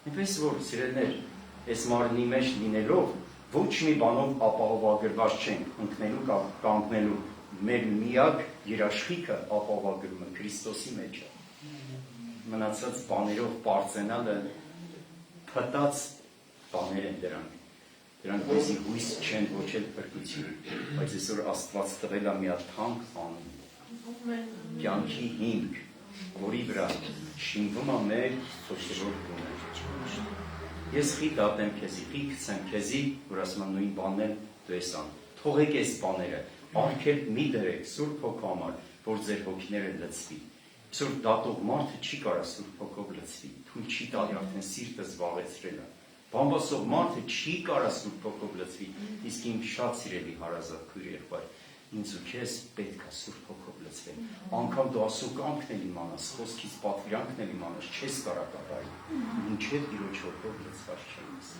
Այնպես որ սիրելիներ, այս մարմնի մեջ լինելով ոչ մի բանով ապահովագրված չենք ընկնելու կամ կանգնելու, մեր միակ երաշխիքը ապահովագրումը Քրիստոսի մեջ է։ Մնացած բաներով պարծենալը փտած բաներ են դրանք ոյսի հույս չեն, ոչ էլ փրկություն, բայց այսօր Աստված տվել է մի հատ թանկ անուն, կյանքի հիմք, որի վրա շինվում է մեր սոցիալ գունը։ Ես խի դատեմ քեզի, խի գցեմ քեզի, որ ասում եմ նույն բանն էլ դու ես ան։ Թողեք այս բաները, արգելք մի դրեք Սուրբ Հոգու համար, որ ձեր հոգիները լցվի։ Այսօր դատող մարդը չի կարող Սուրբ Հոգով լցվի, թույլ չի տալի արդեն սիրտը զբաղեցրել է։ Բամբասող մարդը չի կարող Սուրբ Հոգով լցվի, իսկ իմ շատ սիրելի հարազատ քույր եղբայր, ինձ ու քեզ պետք է Սուրբ Հոգով լցվել։ Անկամ դու ասոկանքն էլ իմանաս, խոսքից պատվիրանքն էլ իմանաս, չես կարող կատարել, մինչև Տիրոջ Հոգով լցված չես։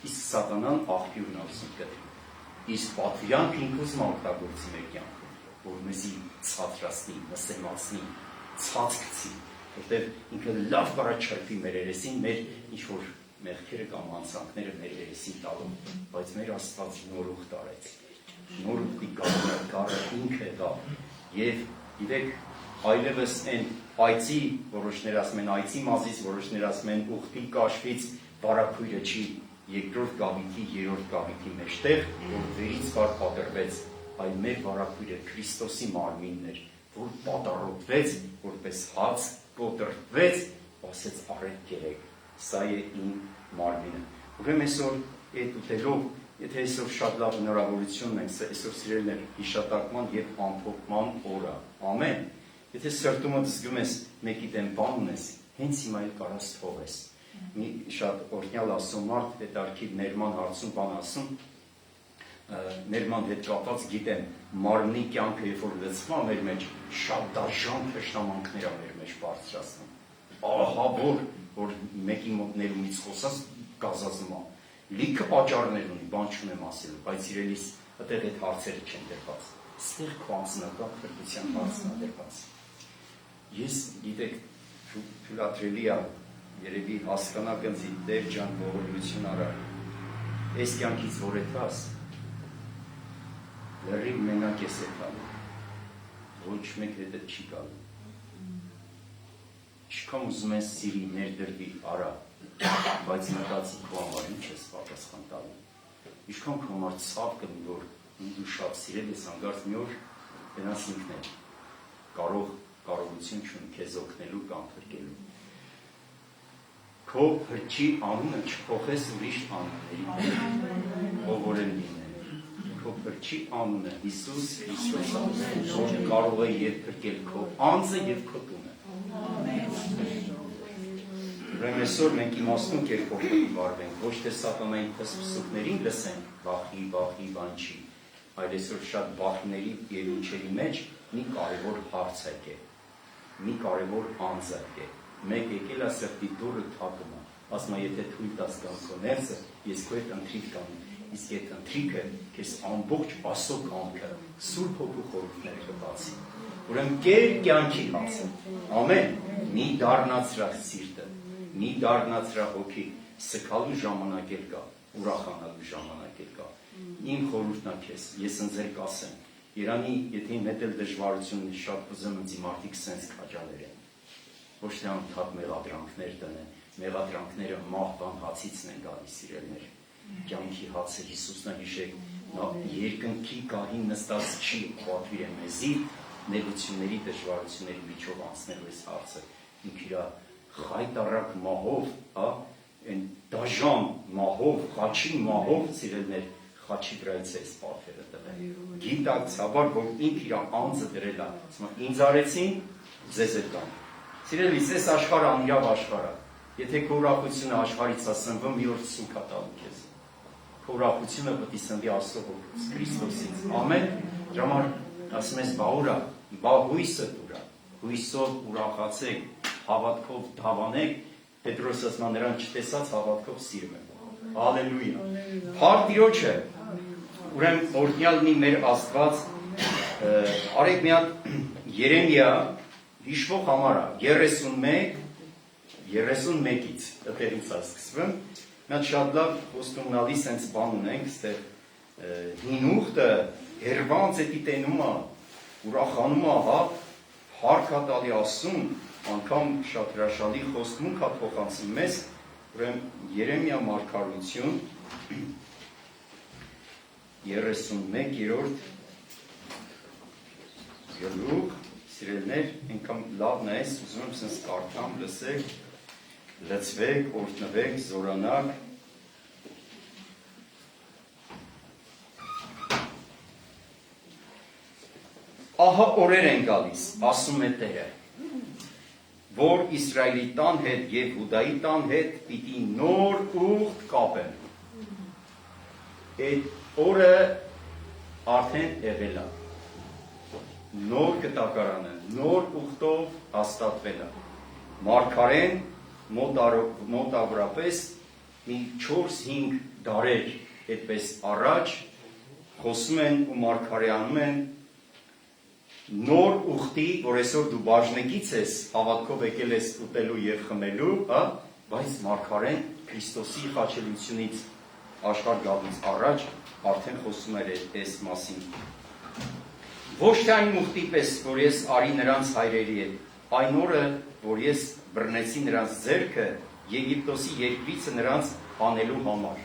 Իսկ սատանան աղբյուրն ասում կտրի։ Իսկ պատվիրանքը ինքն ուզում օգտագործի մեր կյանքում, որ մեզի ցածրացնի, նսեմացնի, ցած գցի, որտեղ ինքը լավ կարա չրփի մեր երեսին, մեր ինչ-որ մեղքերը կամ անցանքները մեր երեսին տալու, բայց մեր Աստված նոր ուխտ արեց։ Նոր ուխտի գարը ինքը դա։ Եվ գիտեք, այլևս այն այծի, որոշներ ասում են այծի մազից, որոշներ ասում են ուխտի կաշվից բարափույրը չի երկրորդ գավիթի, երրորդ գավիթի մեջտեղ, որ վերից բար պատրվեց, այլ մեր բարափույրը Քրիստոսի մարմինն էր, որ պատառոտվեց, որպես հաց կոտրվեց, ասեց արեք կերեք, սա է իմ մարմինը։ Ուրեմն այսօր այդ ուտելով, եթե այսօր շատ լավ հնարավորություն ունենք, այսօր սիրելիներ հիշատակման եւ ամփոփման օրը, ամեն։ Եթե սրտումդ զգում ես մեկի դեմ բան ունես, հենց հիմա էլ կարաս թողես։ Մի շատ օրհնյալ ասում մարդ հետարքի ներման հարցում բան ասում, ներման հետ կապված գիտեմ, մարմնի կյանքը երբ որ լցվում է մեր մեջ, շատ դաժան թշնամանքներ է մեր մեջ բարձրացնում։ Ահա որ մեկի մոտ ներումից խոսած գազազում է։ Լիքը պատճառներ ունի, բան չունեմ ասելու, բայց իրենից այդտեղ այդ հարցերը չեն դրված։ Ստեղ քո անձնական փրկության հարցն է դրված։ Ես գիտեք թույլատրելի է երևի հասկանա կնձի Տեր ջան ողորմություն արա։ Այս կյանքից որ եթաս լրիվ մենակ ես եթալու։ ոչ մեկ հետը չի գալու։ Ինչքան ուզում ես սիրի, ներդրվի, արա, բայց մտածի քո համար ինչ ես պատասխան տալու։ Ինչքան քո համար ցավ կլինի, որ դու շատ սիրել ես, հանկարծ մի օր գնաս ինքն կարողություն չունի քեզ օգնելու կամ փրկելու։ Քո փրկի անունը չփոխես ուրիշ անունների, ով որ են լինել։ Քո փրկի անունը Հիսուս Քրիստոս է, որ կարող է եւ փրկել քո անձը եւ քո տունը։ Ուրեմն այսօր մենք իմաստուն կերպով վարվենք, ոչ թե սատանային փսփսուկներին լսենք, բախի, բան չի, այլ այսօր շատ բախների եւ ինչերի մեջ մի կարևոր հարց է, մի կարևոր անձ է։ Մեկ եկել է սրտի դուրը թակում է, ասում է, եթե թույլ տաս կամ քո ներսը, ես քո հետ ընթրիք կանեմ, իսկ այդ ընթրիքը քեզ ամբողջ Աստծո կամքը, Սուրբ Հոգու խորհուրդները կբացի։ Ուրեմն կեր կյանքի հասը, ամեն, մի դառնացրած սիրտը, մի դառնացրած հոգի, սքալու ժամանակ էլ կա, ուրախանալու ժամանակ էլ կա։ Իմ խորհուրդն է քեզ, ես ընձեր կասեմ, Երանի, եթե իմ հետ էլ դժվարությունն է, շատ ուզում ինձ մարդիկ սենց քաջալեր են, ոչ թե անդադ մեղադրանքներ տնեն, մեղադրանքները մահվան հացիցն են գալիս սիրելներ, կյանքի հացը Հիսուսն է հիշեք, նա երկնքի գահին նստած չի պատվիրել մեզի, նեղությունների, դժվարությունների միջով անցնելու այս հարցը, ինք իր խայտառակ մահով, այն դաժան մահով, խաչի մահով սիրելներ, խաչի վրայից է սպարվերը տվել, գիտակցաբար, որ ինք իր անձը դրել է, ինձ արեցին, ձեզ էլ կան, սիրելիս, այս աշխարհը անիրավ աշխարհ է, եթե քո ուրախությունը աշխարհից է սնվում, մի օր ցույց է տալու քեզ, քո ուրախությունը պետք է սնվի Աստծո Հոգուց, Քրիստոսից, ամեն, դրա համար ասում ես բաուրա, բա հույսը դուրա, հույսով ուրախացեք, հավատքով դավանեք, Պետրոս ասում է նրան չտեսած հավատքով սիրում եմ, հալելույա, փառք Տիրոջը, ուրեմն օրհնյալ լինի մեր Աստված, արեք մի հատ Երեմիա հիշվող համար է, 31-ից, այդտեղից է սկսվում, մի հատ շատ լավ խոստումնալի սենց բան ունենք, այստեղ հին ուխտը հերվանց էդի տենում է, ուրախանում է, փառք է տալի Աստծուն, անգամ շատ հրաշալի խոստմունք է փոխանցի մեզ, ուրեմն Երեմիա մարգարություն 31-րդ գլուխ, սիրելներ, ինքան լավն է, ուզում եմ սենց կարդամ, լսեք, լծվեք, օրհնվեք, զորանաք, ահա օրեր են գալիս, ասում է Տերը, որ Իսրայելի տան հետ և Հուդայի տան հետ պիտի նոր ուխտ կապեմ։ Այդ օրը արդեն եղել է, նոր կտակարանը, նոր ուխտով հաստատվել է։ Մարգարեն մոտավորապես մի 4-5 դարեր այդպես առաջ խոսում են ու մարգարեանում են նոր ուխտի, որ այսօր դու բաժնեկից ես, հավատքով եկել ես ուտելու և խմելու, բայց մարգարեն Քրիստոսի խաչելությունից աշխարհ գալուց առաջ արդեն խոսում էր այս մասին։ Ոչ թե այն ուխտի պես, որ ես արի նրանց հայրերի հետ, այն օրը, որ ես բռնեցի նրանց ձեռքը Եգիպտոսի երկրիցը նրանց անելու համար։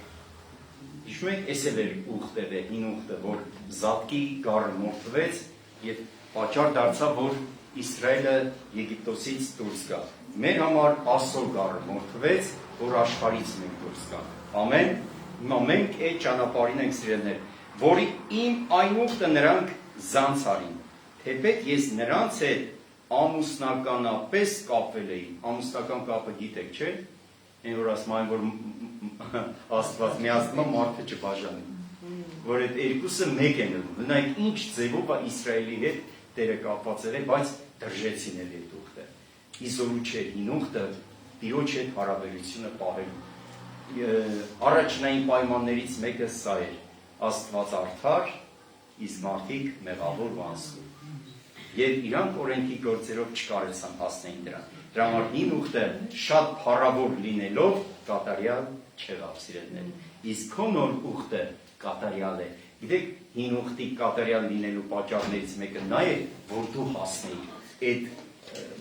Հիշում եք, այս էլ էր ուխտը, հին ուխտը, որ Զատկի գառը մորթվեց և պատճառ դարձավ, որ Իսրայելը Եգիպտոսից դուրս գա։ Մեր համար Աստծո գառը մորթվեց, որ աշխարհից մենք դուրս գանք։ Ամեն։ Հիմա մենք այդ ճանապարհին ենք սիրելներ, որի իմ այն ուխտը նրանք զանց արին, թեպետ ես նրանց հետ ամուսնականապես կապվել էի, ամուսնական կապը գիտեք, չէ՞, այն որ ասում այն, որ Աստված միացնում է մարդը չբաժանի, որ այդ երկուսը մեկ են ըլում, նայեք ինչ ձևով է Իսրայելի հետ Տերը կապված էր, բայց դրժեցին էլ այդ ուխտը, իզորու չէ, հին ուխտը Տիրոջ հետ հարաբերությունը պահելու, առաջնային պայմաններից մեկը սա էր, Աստված արդար, իսկ մարդիկ մեղավոր ու անսուրբ։ Եվ իրանք օրենքի գործերով չկարեցան հասնեին դրան։ Դրա համար հին ուխտը շատ փառավոր լինելով կատարյալ չեղավ, սիրելիներ։ Իսկ քո նոր ուխտը կատարյալ է, Գիտեք, հին ուխտի կատարյալ լինելու պատճառներից մեկը նա է, որ դու հասնեիր այդ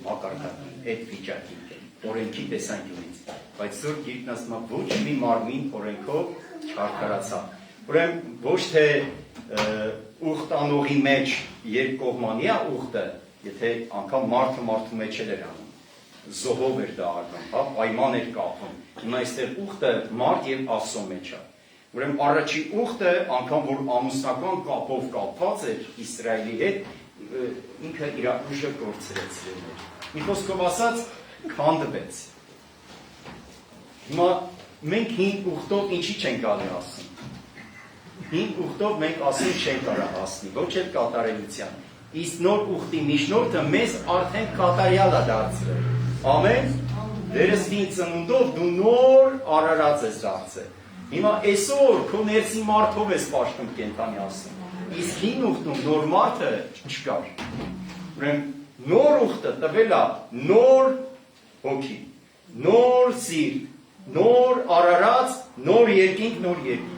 մակարդակին, այդ վիճակին, օրենքի տեսանկյունից, բայց Սուրբ Գիրքն ասում է ոչ մի մարմին օրենքով չարդարացավ։ Ուրեմն ոչ թե ուխտ անողի մեջ երկկողմանի է ուխտը, եթե անգամ մարդը մարդու մեջ էր անում, զոհով էր դա անում, հա, պայման էր կապում։ Հիմա այստեղ ուխտը մարդ եւ Աստծո մեջ է։ Ուրեմն առաջի ուխտը, անգամ որ ամուսնական կապով կապված էր Իսրայելի հետ, ինքը իր ուժը կորցրեց իրեն։ Մի խոսքով ասած, քանդվեց։ Հիմա մենք հին ուխտով ինչի չենք կարելի ասում։ Հին ուխտով մենք ասում չենք կարող հասնի, ոչ էլ կատարելության։ Իսկ նոր ուխտի միջնորդը մեզ արդեն կատարյալ է դարձրել։ Ամեն վերստին ծնունդով դու նոր արարած ես դարձել։ Հիմա այսօր քո ներսի մարդով ես պաշտում կենթանի ասում։ Իսկ հին ուխտում նոր մարդը չկար։ Ուրեմն նոր ուխտը տվել է նոր հոգի, նոր սիրտ, նոր արարած, նոր երկինք, նոր երկինք։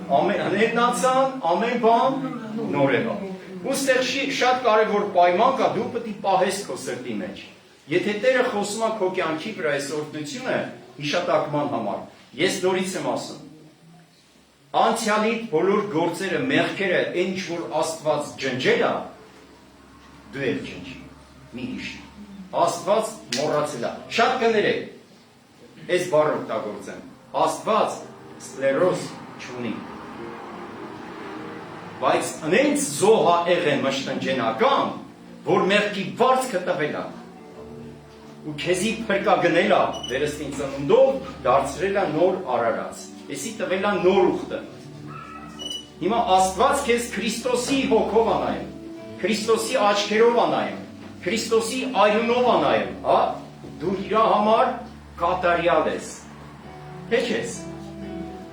Ներնացան, ամեն բան նոր եղավ։ Ուստեղ շատ կարևոր պայման կա, դու պետք է պահես քո սրտի մեջ։ Եթե Տերը խոսում է քո կյանքի վրա այս օրհնությունը հիշատակման համար, ես նորից եմ ասում։ Անցյալիդ բոլոր գործերը, մեղքերը, այն ինչ որ Աստված ջնջել է, դու էլ ջնջի, մի հիշի։ Աստված մոռացել է։ Շատ կներեք, այս բառը օգտագործեմ։ Աստված սկլերոզ չունի։ Բայց նենց զոհա եղեն մշտնջենական, որ մեղքի վարձքը տվել է։ Ու քեզի փրկա գնել է վերստին ծնունդով, դարձրել է նոր արարած։ Էսի տվել է նոր ուխտը։ Հիմա Աստված քեզ Քրիստոսի հոգով է նայում, Քրիստոսի աչքերով է նայում, Քրիստոսի արյունով է նայում, հա? Դու իր համար կատարյալ ես։ Հեչ ես։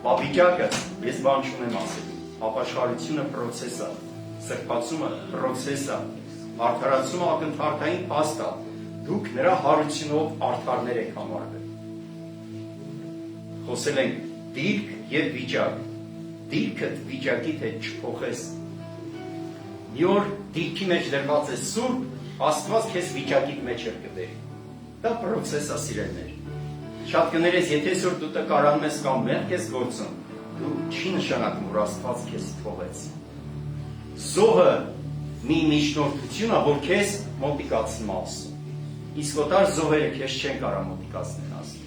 Բաբիճակը, ես բան չունեմ ասելու։ Ապաշխարությունը պրոցես է, սրբացումը պրոցես է, արդարացումը ակնթարթային փաստ է։ Դուք նրա հարությունով արդարներ եք համարվել։ Խոսել ենք դիրք եւ վիճակ։ Դիրքը վիճակիդ հետ չփոխես։ Մի օր դիրքի մեջ դրված է սուրբ, Աստված քեզ վիճակիդ մեջ է կբերի։ Դա պրոցես է, սիրելիներ։ Շատ կներես, եթե այսօր դու տկարանում ես կամ մեղք ես գործում, դու չի նշանակում, որ Աստված քեզ թողեց։ Զոհը մի միջնորդություն է, որ քեզ մոտիկացնում է ասում։ Իսկ օտար զոհերը քեզ չեն կարող մոտիկացնել ասում։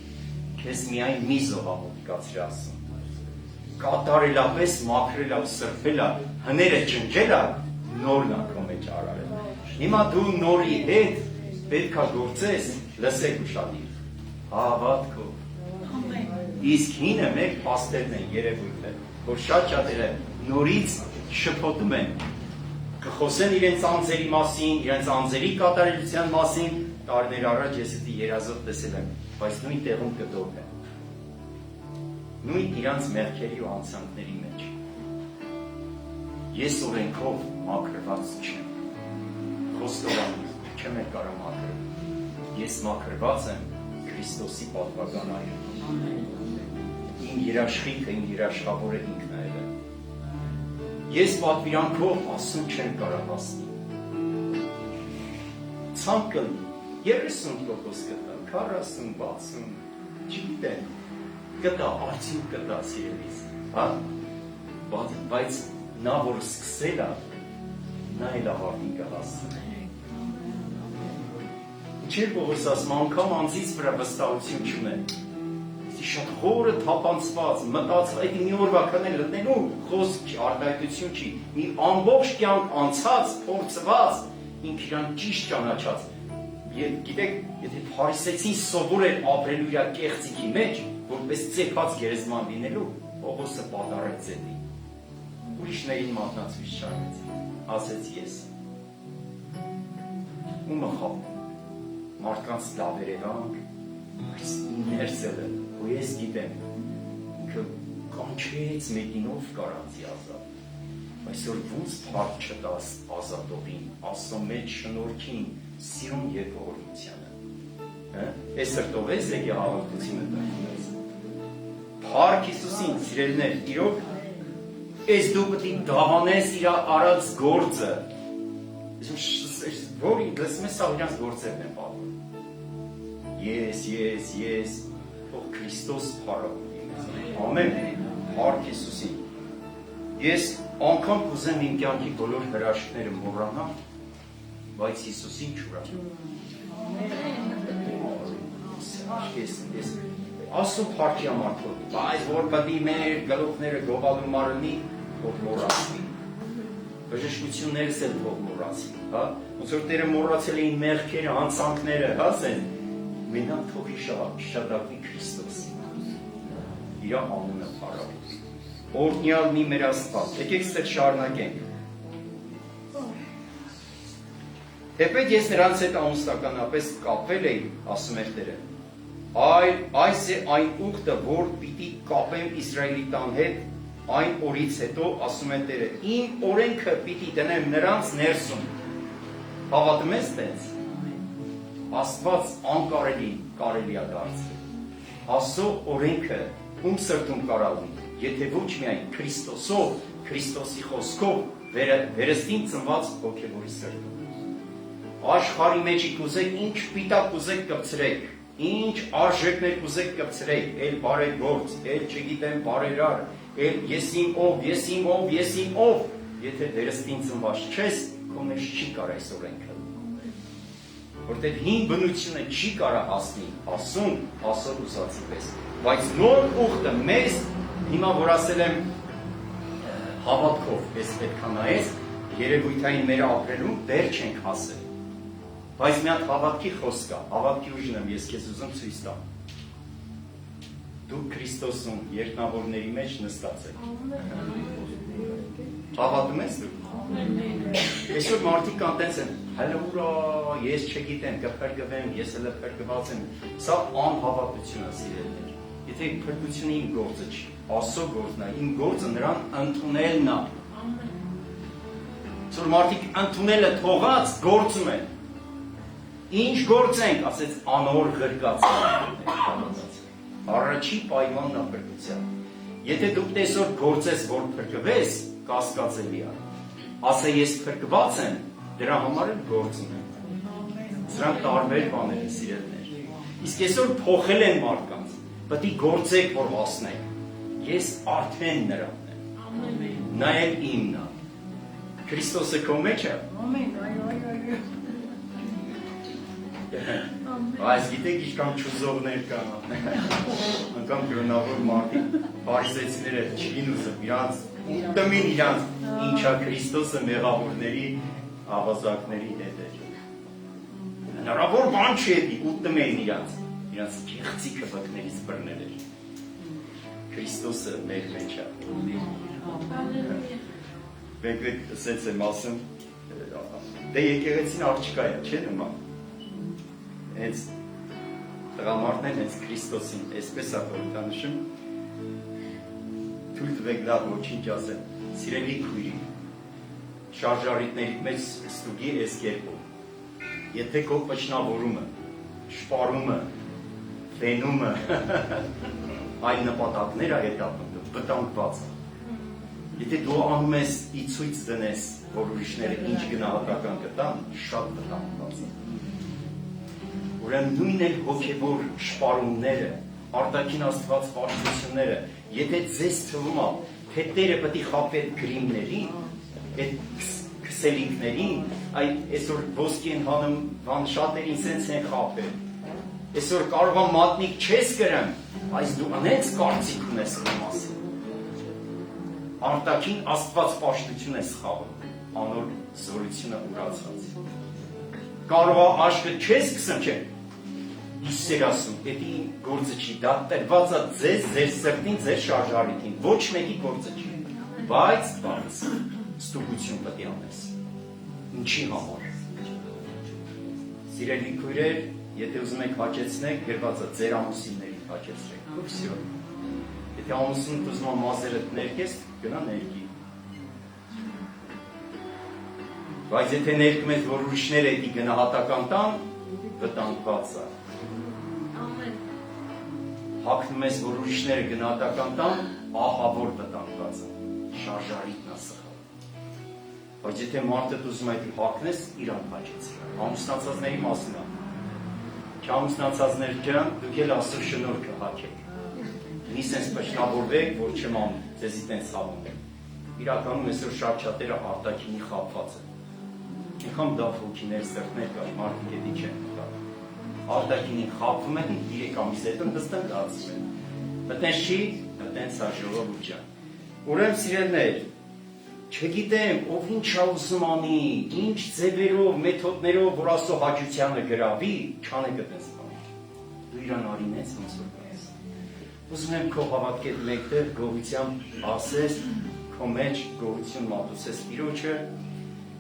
Քեզ միայն մի զոհ է մոտիկացրել ասում։ Կատարելապես մաքրել է, սրբել է, հները ջնջել է, նորն է քո մեջ արարել։ Հիմա դու նորի հետ պետք է գործես, լսեք ուշադիր։ Հավատքով։ Իսկ հինը մեր փաստերն են, երևույթը, որ շատ-շատերը նորից շփոթում են, կխոսեն իրենց անձերի մասին, իրենց անձերի կատարելության մասին, տարիներ առաջ ես դա երազով տեսել եմ, բայց նույն տեղում կդոփ են։ Նույն իրանց մեղքերի ու անցանքների մեջ։ Ես օրենքով մաքրված չեմ։ Խոստովանում չեմ կարող մաքրել։ Ես մաքրված եմ Քրիստոսի պատվական այրում։ Իմ երաշխիքը, իմ երաշխավորը ինքն է։ Ես պատվիրանքով Աստծուն չեմ կարող հասնել։ Ցանկ կլինի 30% կտա, 40, 60, չգիտեմ, կտա, արդյունք կտա սիրելիս, հա? Բայց նա, որ սկսել է, նա էլ ավարտին կհասնի։ Չէ՞ Պողոս ասում, անգամ անձից վրա վստահություն չունեն։ Շատ խորը թափանցված, մտածված, այդ մի օրվա քնել լտնելու խոսք չի, արտահայտություն չի։ Մի ամբողջ կյանք անցած, փորձված, ինքը իրան ճիշտ ճանաչած։ Եվ գիտեք, եթե փարիսեցին սովոր էր ապրելու իր կեղծիքի մեջ, որպես ծեփած գերեզման լինելու, Պողոսը պատառեց ձեթի։ Ուրիշներին մատնացույց չարեց, ասեց ես։ Ումը խապում, մարդկանց դավերևանք, ներսելը, ու ես գիտեմ, ինքը կանչեց մեկինով կարանցի ազատ, այսօր ոնց փառք չտաս ազատովին, Աստծո մեջ շնորհքին, սիրուն եւ ողորմությանը։ Այս սրտով ես եկի հաղորդությունը տալիս։ Փառք Հիսուսին, սիրելիներ, իրոք ես դու պետք է դավանես իր արած գործը։ Որ լսում ես սա իրանց գործերն են պատմում։ Ես, թող Քրիստոս փառավորի մեզ։ Ամեն, Մարդ Հիսուսին։ Ես անգամ կուզեմ իմ կյանքի բոլոր հրաշքները մոռանալ, բայց Հիսուսին չուրանալ։ Աստծո փառքի համար թող, բայց որ պետք է մեր գլուխները գովալու մարմնի, թող մոռացվի։ Բժշկություններս էլ թող մոռացվի, հա։ Ոնց որ Տերը մոռացել էին մեղքերը, հանցանքները, հա, ասեն, մենակ թող հիշատակվի Քրիստոս։ Իր անունը փառավորի։ Օրհնյալ մի մեր Աստված, եկեք ստեղ շարունակենք։ Թեպետ ես նրանց հետ ամուսնականապես կապվել էի, ասում էր Տերը, այս է այն ուխտը, որ պիտի կապեմ Իսրայելի տան հետ, այն օրից հետո, ասում է Տերը, իմ օրենքը պիտի դնեմ նրանց ներսում։ Հավատում ես տենց։ Աստված անկարելի կարելի է դարձնել։ Աստծո օրենքը ում սրտում կարալնի, եթե ոչ միայն Քրիստոսով, Քրիստոսի խոսքով վերստին ծնված հոգևորի սրտում։ Աշխարհի մեջ կուզեք ինչ պիտակ կուզեք կպցրեք, ինչ արժեքներ կուզեք կպցրեք, էլ բարեգործ, էլ չգիտեմ բարերար, էլ եսիմ ով, եթե վերստին ծնված չես, քո մեջ չի կար այս օրենքը։ Որտեղ հին բնությունը չի կարա հասնի, ասոր ուզածի պես, բայց նոր ուխտը մեզ, հիմա որ ասել եմ հավատքով, ես պետք է նայես, երևույթային մեր ապրելուն դեռ չենք հասել։ Բայց մի հատ հավատքի խոսք կա, հավատքի ուժն եմ ես քեզ ուզում ցույց տամ։ Դու Քրիստոսում երկնավորների մեջ նստած ես։ Հավատում ես դու։ Այսօր մարդիկ կան տենց են, հələ ես չգիտեմ, կփրկվեմ, ես էլ փրկված եմ։ Սա անհավատություն է, սիրելիներ։ Եթե փրկությունը իմ գործը չի, Աստծո գործն է, իմ գործը նրան ընդունելն է։ Որ մարդիկ ընդունելը թողած գործում են։ Ինչ գործ ենք, ասեց անոր ղրկացան։ Առաջի պայմանն է փրկության։ Եթե դու տեսօր գործես, որ փրկվես, կասկածելի է։ Ասա ես փրկված եմ, դրա համար էլ գործում եմ։ Սրանք տարբեր բաներ են, սիրելիներ։ Իսկ այսօր փոխել են մարդկանց, պետք է գործեք, որ հասնեք։ Ես արդեն նրանն եմ։ Նա էլ իմն է։ Քրիստոսը քո մեջ է։ Այս գիտեք ինչքան չուզողներ կան, անգամ գրոնավոր մարդիկ, փարիսեցիները չին ուզում, իրանց ուտմին իրանց ինչա Քրիստոսը մեղավորների ավազակների հետ էր։ Հնարավոր բան չի էդի, ուտմ էին իրանց գեղցիկը վկներից բռնել էր։ Քրիստոսը մեր մեջ է։ Մենք ասեց եմ ասում, դե եկեղեցին աղջկա է, չէ՞ նման։ Հենց տղամարդներն հենց Քրիստոսին, այսպես է խորհրդանշում, թույլ տվեք լավ ոչինչ ասեմ, սիրելի քույրի, շարժարիտների մեջ ստուգի այս կերպով, եթե քո պչնավորումը, շպարումը, ֆենումը, այն նպատակներ է հետապնդում, վտանգված է։ Եթե դու անում ես ի ցույց դնես, որ ուրիշները ինչ գնահատական կտան, շատ վտանգված է։ Ուրեմն նույն էլ հոգևոր շպարումները, արտաքին Աստված պաշտությունները, եթե ձեզ թվում է, թե Տերը պետք է խաբեր գրիմներին, այդ քսելիքներին, այսօր ոսկի են հանում, բան շատերին սենց են խաբել, այսօր կարող է մատնիկ չես գրեմ, այս դու անենց կարծիք ունես նո մասին։ Արտաքին Աստված պաշտություն ես խաղում, անոր զորությունը ուրացած։ Կարող է աշկը չես կսեմ, չէ, իսեր ասում, էդի գործը չի, դա տրված է ձեզ, ձեր սրտին, ձեր շարժարիքին, ոչ մեկի գործը չի, բայց ստուգություն պետք է անես, ինչի համար։ Սիրելի քույրեր, եթե ուզում եք հաճեցնեք, գրված է ձեր ամուսիններին հաճեցրեք, վսյո։ Եթե ամուսինդ ուզում է մազերդ ներկես, գնա ներկի։ Բայց եթե ներկում եք, որ ուրիշները էդի գնահատական տան, վտանգված է։ Հագնում ես, որ ուրիշները գնահատական տան, ահավոր վտանգված է։ շարժարիտն է սխալ։ Բայց եթե մարդը ուզում այդ հակնես, իրան հաճեց։ Ամուսնացածների մասին է։ Չամուսնացածներ ջան, դուք էլ Աստծո շնորհքը հաճեք։ Մի sense պաշտավորվեք, որ չեմ ձեզի տենց հավոնել։ Իրականում այսօր շատ շատերը արտաքինի խաբված են։ Ինքան դա հոգիներ, սրտներ կա, մարդիկ էդի չեն կա։ Արտաքինին խաբվում են, 3 ամիս հետո նստեն դարձում են։ Մտենց չի, մտենց է ժողովուրդ ջան։ Ուրեմն սիրելիներ, չգիտեմ, ով ինչ է ուզում անի, ինչ ձևերով, մեթոդներով, որ Աստծո հաճությանը գրավի, չանեք այդպես բան։ Դու իրան արինես ոնց որ կաս։ Ուզում եմ քո հավատքդ մեկտեղ գողությամբ ասես, քո մեջ գողություն մատուցես Տիրոջը,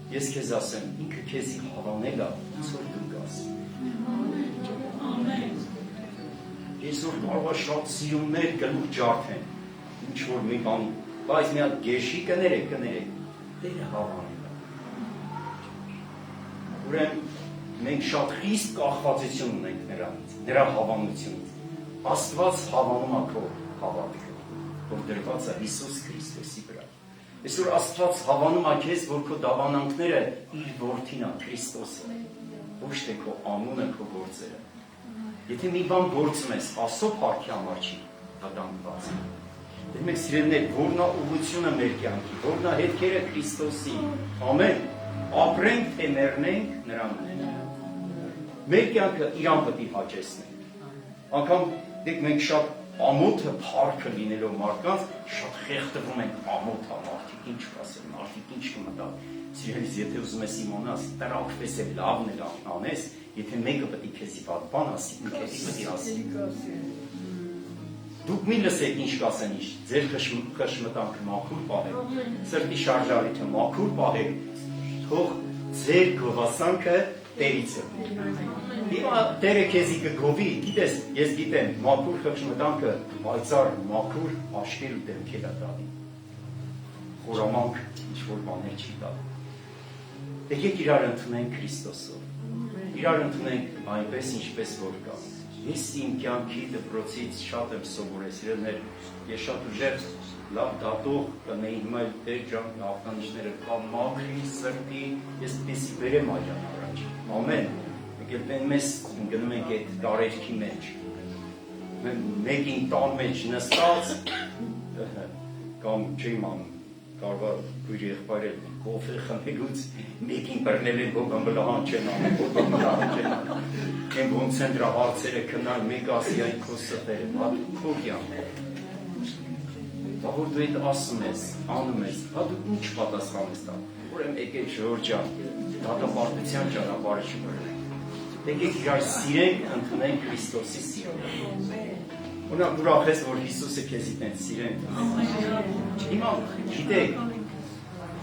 ես քեզ ասեմ, ինքը քեզի հավանել է, ոնց որ դու կաս։ Ամեն։ Այսօր կարող է շատ սիրուններ գլուխ ջարդեն, ինչ որ մի բան, բայց մի հատ գեշի կներեք, Տերը հավանել է։ Ուրեմն մենք շատ խիստ կախվածություն ունենք նրանից, նրա հավանությունից։ Աստված հավանում է քո հավատքը, որ դրված է Հիսուս Քրիստոսի վրա։ Այսօր Աստված հավանում է քեզ, որ քո դավանանքները իր որդին է, Քրիստոսը, ոչ թե քո անունը, քո գործերը։ Եթե մի բան գործում ես, Աստծո փառքի համար չի, դա դանդաղ է։ Դե մենք սիրելիներ, որն է ուղղությունը մեր կյանքի, որն է հետքերը Քրիստոսի, ամեն, ապրենք, թե մեռնենք, նրան։ Մեր կյանքը իրան պետք է հաճեցնենք։ Անգամ դեք մենք շատ ամոթը փառքը լինելով մարդկանց, շատ խեղդվում ենք ամոթ մարդիկ, ինչ կասեն, մարդիկ ինչ կմտան։ Սիրելիս, եթե ուզում ես իմանաս, տրակվես է լավն էլ անես, եթե մեկը պետք է քեզի վատ բան ասի, ու քեզի պետք է ասի։ Դուք մի լսեք ինչ կասեն ինչ, ձեր խշմտանքը մաքուր պահեք, սրտի շարժարիթը մաքուր պահեք, թող ձեր գովասանքը Տերից է։ Հիմա Տերը քեզի կգովի, գիտես, ես գիտեմ, մաքուր խշմտանքը պայծառ մաքուր աշկեր ու դեմքեր է տալի։ Խորամանկ ինչ-որ բաներ չի տալի։ Եկեք իրար ընդունենք Քրիստոսով։ Իրար ընդունենք այնպես, ինչպես որ կա։ Ես իմ կյանքի դպրոցից շատ եմ սովորեցրել, ես շատ ուժեղ լավ դատող կնեի, հիմա Տեր ջան ախտանիշները կա մաքրի սրտի, ես պեսի բերեմ այրան առաջ։ Ամեն, եկել մեզ գնում ենք այդ տարերքի մեջ, մեկին տան մեջ նստած, կամ չեմ անում, կարվա գույր եղբայրել, կոֆե խմելուց, մեկին բրնել են, որ բմբլահան չեն անում, որ բմբլահան չեն անում, են ոնց են դրա հարցերը կնալ, մեկ ասի այն քո սրտերը, հա դու քո կյանքը, դա որ դու այդ ասում ես, անում ես, հա դու ինչ պատասխան ես տա, ուրեմն եկեք ժողովուրդ ջան, դատապարտության ճանապարհը չմրցենք, եկեք իրար սիրենք, ընդունենք Քրիստոսի սիրո։ Ունակ ուրախ ես, որ Հիսուսը քեզի տենց սիրեն։ Հիմա գիտեք,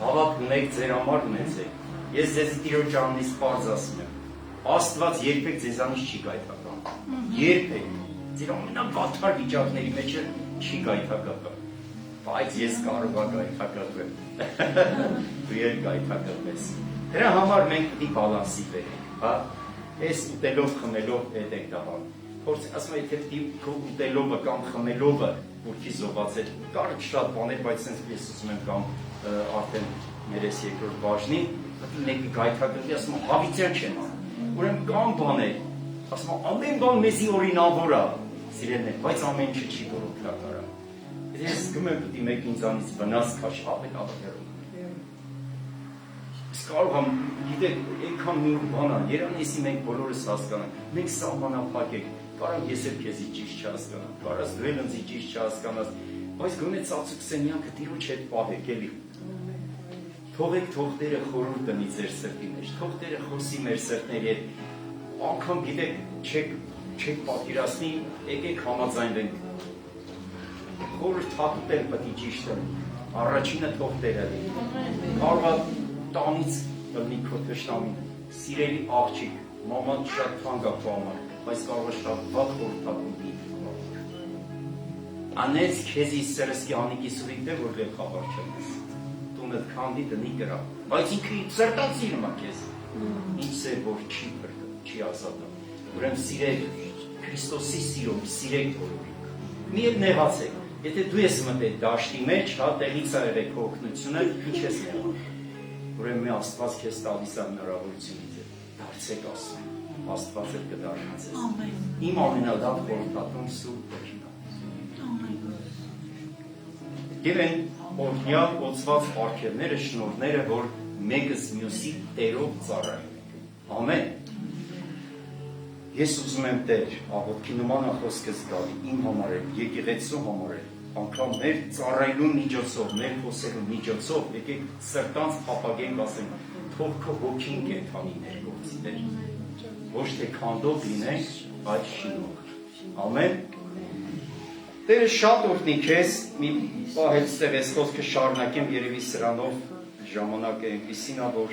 հավատք ունեք, ձեր համար ունեցեք։ Ես ձեզ Տիրոջ անունից պարզ ասում եմ, Աստված երբեք ձեզանից չի գայթակղում։ Երբեք։ Ձեր ամենավատար վիճակների մեջ չի գայթակղում։ Բայց ես կարող եմ գայթակղվել։ Դու էլ գայթակղվես։ Դրա համար մենք պետք է բալանսի բերենք, հա։ Այս ուտելով խմելով հետ ենք դառնում։ Փորձ ասում եմ, եթե քո ուտելովը կամ խմելովը որքի զոհացել, կար շատ բաներ, բայց sense ես ուզում եմ կամ արդեն ներես երկրորդ բաժնի, մեկը գայթակղվի, ասում եմ, հավիտյան չեմ անում։ Ուրեմն կան բաներ, ասում եմ, ամեն բան մեզի օրինավոր է, սիրելիներ, բայց ամեն ինչը չի որոքնակար է։ Ես զգում եմ, պետք է մեկ ինձանից վնաս քաշ ավելի ավելերում։ Իսկ կարող եմ, գիտեք, այնքան նույն բան է, Երանեսի մենք բոլորս հասկանանք, մենք սահմանափակ ենք, կարող ես էլ քեզի ճիշտ չհասկանամ, կարող դու էլ ինձ ճիշտ չհասկանաս, բայց գոնե ծածուկ սենյակը Տիրոջ հետ պահեք, էլի։ Թողեք թող Տերը խորհուրդ տնի ձեր սրտի մեջ, թող Տերը խոսի մեր սրտների հետ, անգամ գիտեք, չեք պատկերացնի, եկեք համաձայնվենք, խորհուրդ հատուտել պետք է ճիշտ է, առաջինը թող Տերը լինի, կարող է տանից լինի քո թշնամին, սիրելի աղջիկ, մաման շատ թանկ է քո համար, բայց կարող է շատ վատ խորհրդակում լինի։ Անեց քեզի սրսկի անիկի սուրիկ դե, որ լեվ խավար չենես, տունդ քանդի տնի կրա, բայց ինքը սրտան սիրում է քեզ, ինչ սեր, որ չի պրկը, չի ազատը, ուրեմն սիրեք, Քրիստոսի սիրով, սիրեք բոլորիք, մի էլ նեղացեք, Եթե դու ես մտել դաշտի մեջ, հա տեղից է եղել քո օգնությունը, ինչ ես եղել։ Ուրեմն մի Աստված քեզ տալիս է հնարավորությունից, դարձեք ասում, Աստված էլ կդառնա ձեզ։ Իմ ամենալավ խորհրդատուն Սուրբ Տերն է։ Եվ այն օրհնյալ օծված պարգևները, շնորհները, որ մեկս մյուսի Տերով ծառայում ենք։ Ամեն։ Ես ուզում եմ Տեր, աղոթքի նման խոսքս գալի իմ համար էլ, եկեղեցու համար էլ, անգամ մեր ծառայելու միջոցով, մեր խոսելու միջոցով, եկեք սրտանց փափագենք ասենք, թող քո հոգին կենդանի ներգործի Տեր։ Ոչ թե քանդով լինենք, այլ շինող։ Ամեն։ Տերը շատ օրհնի քեզ, մի պահ այստեղ այս խոսքը շարունակեմ, երևի սրանով ժամանակը այնպիսին է, որ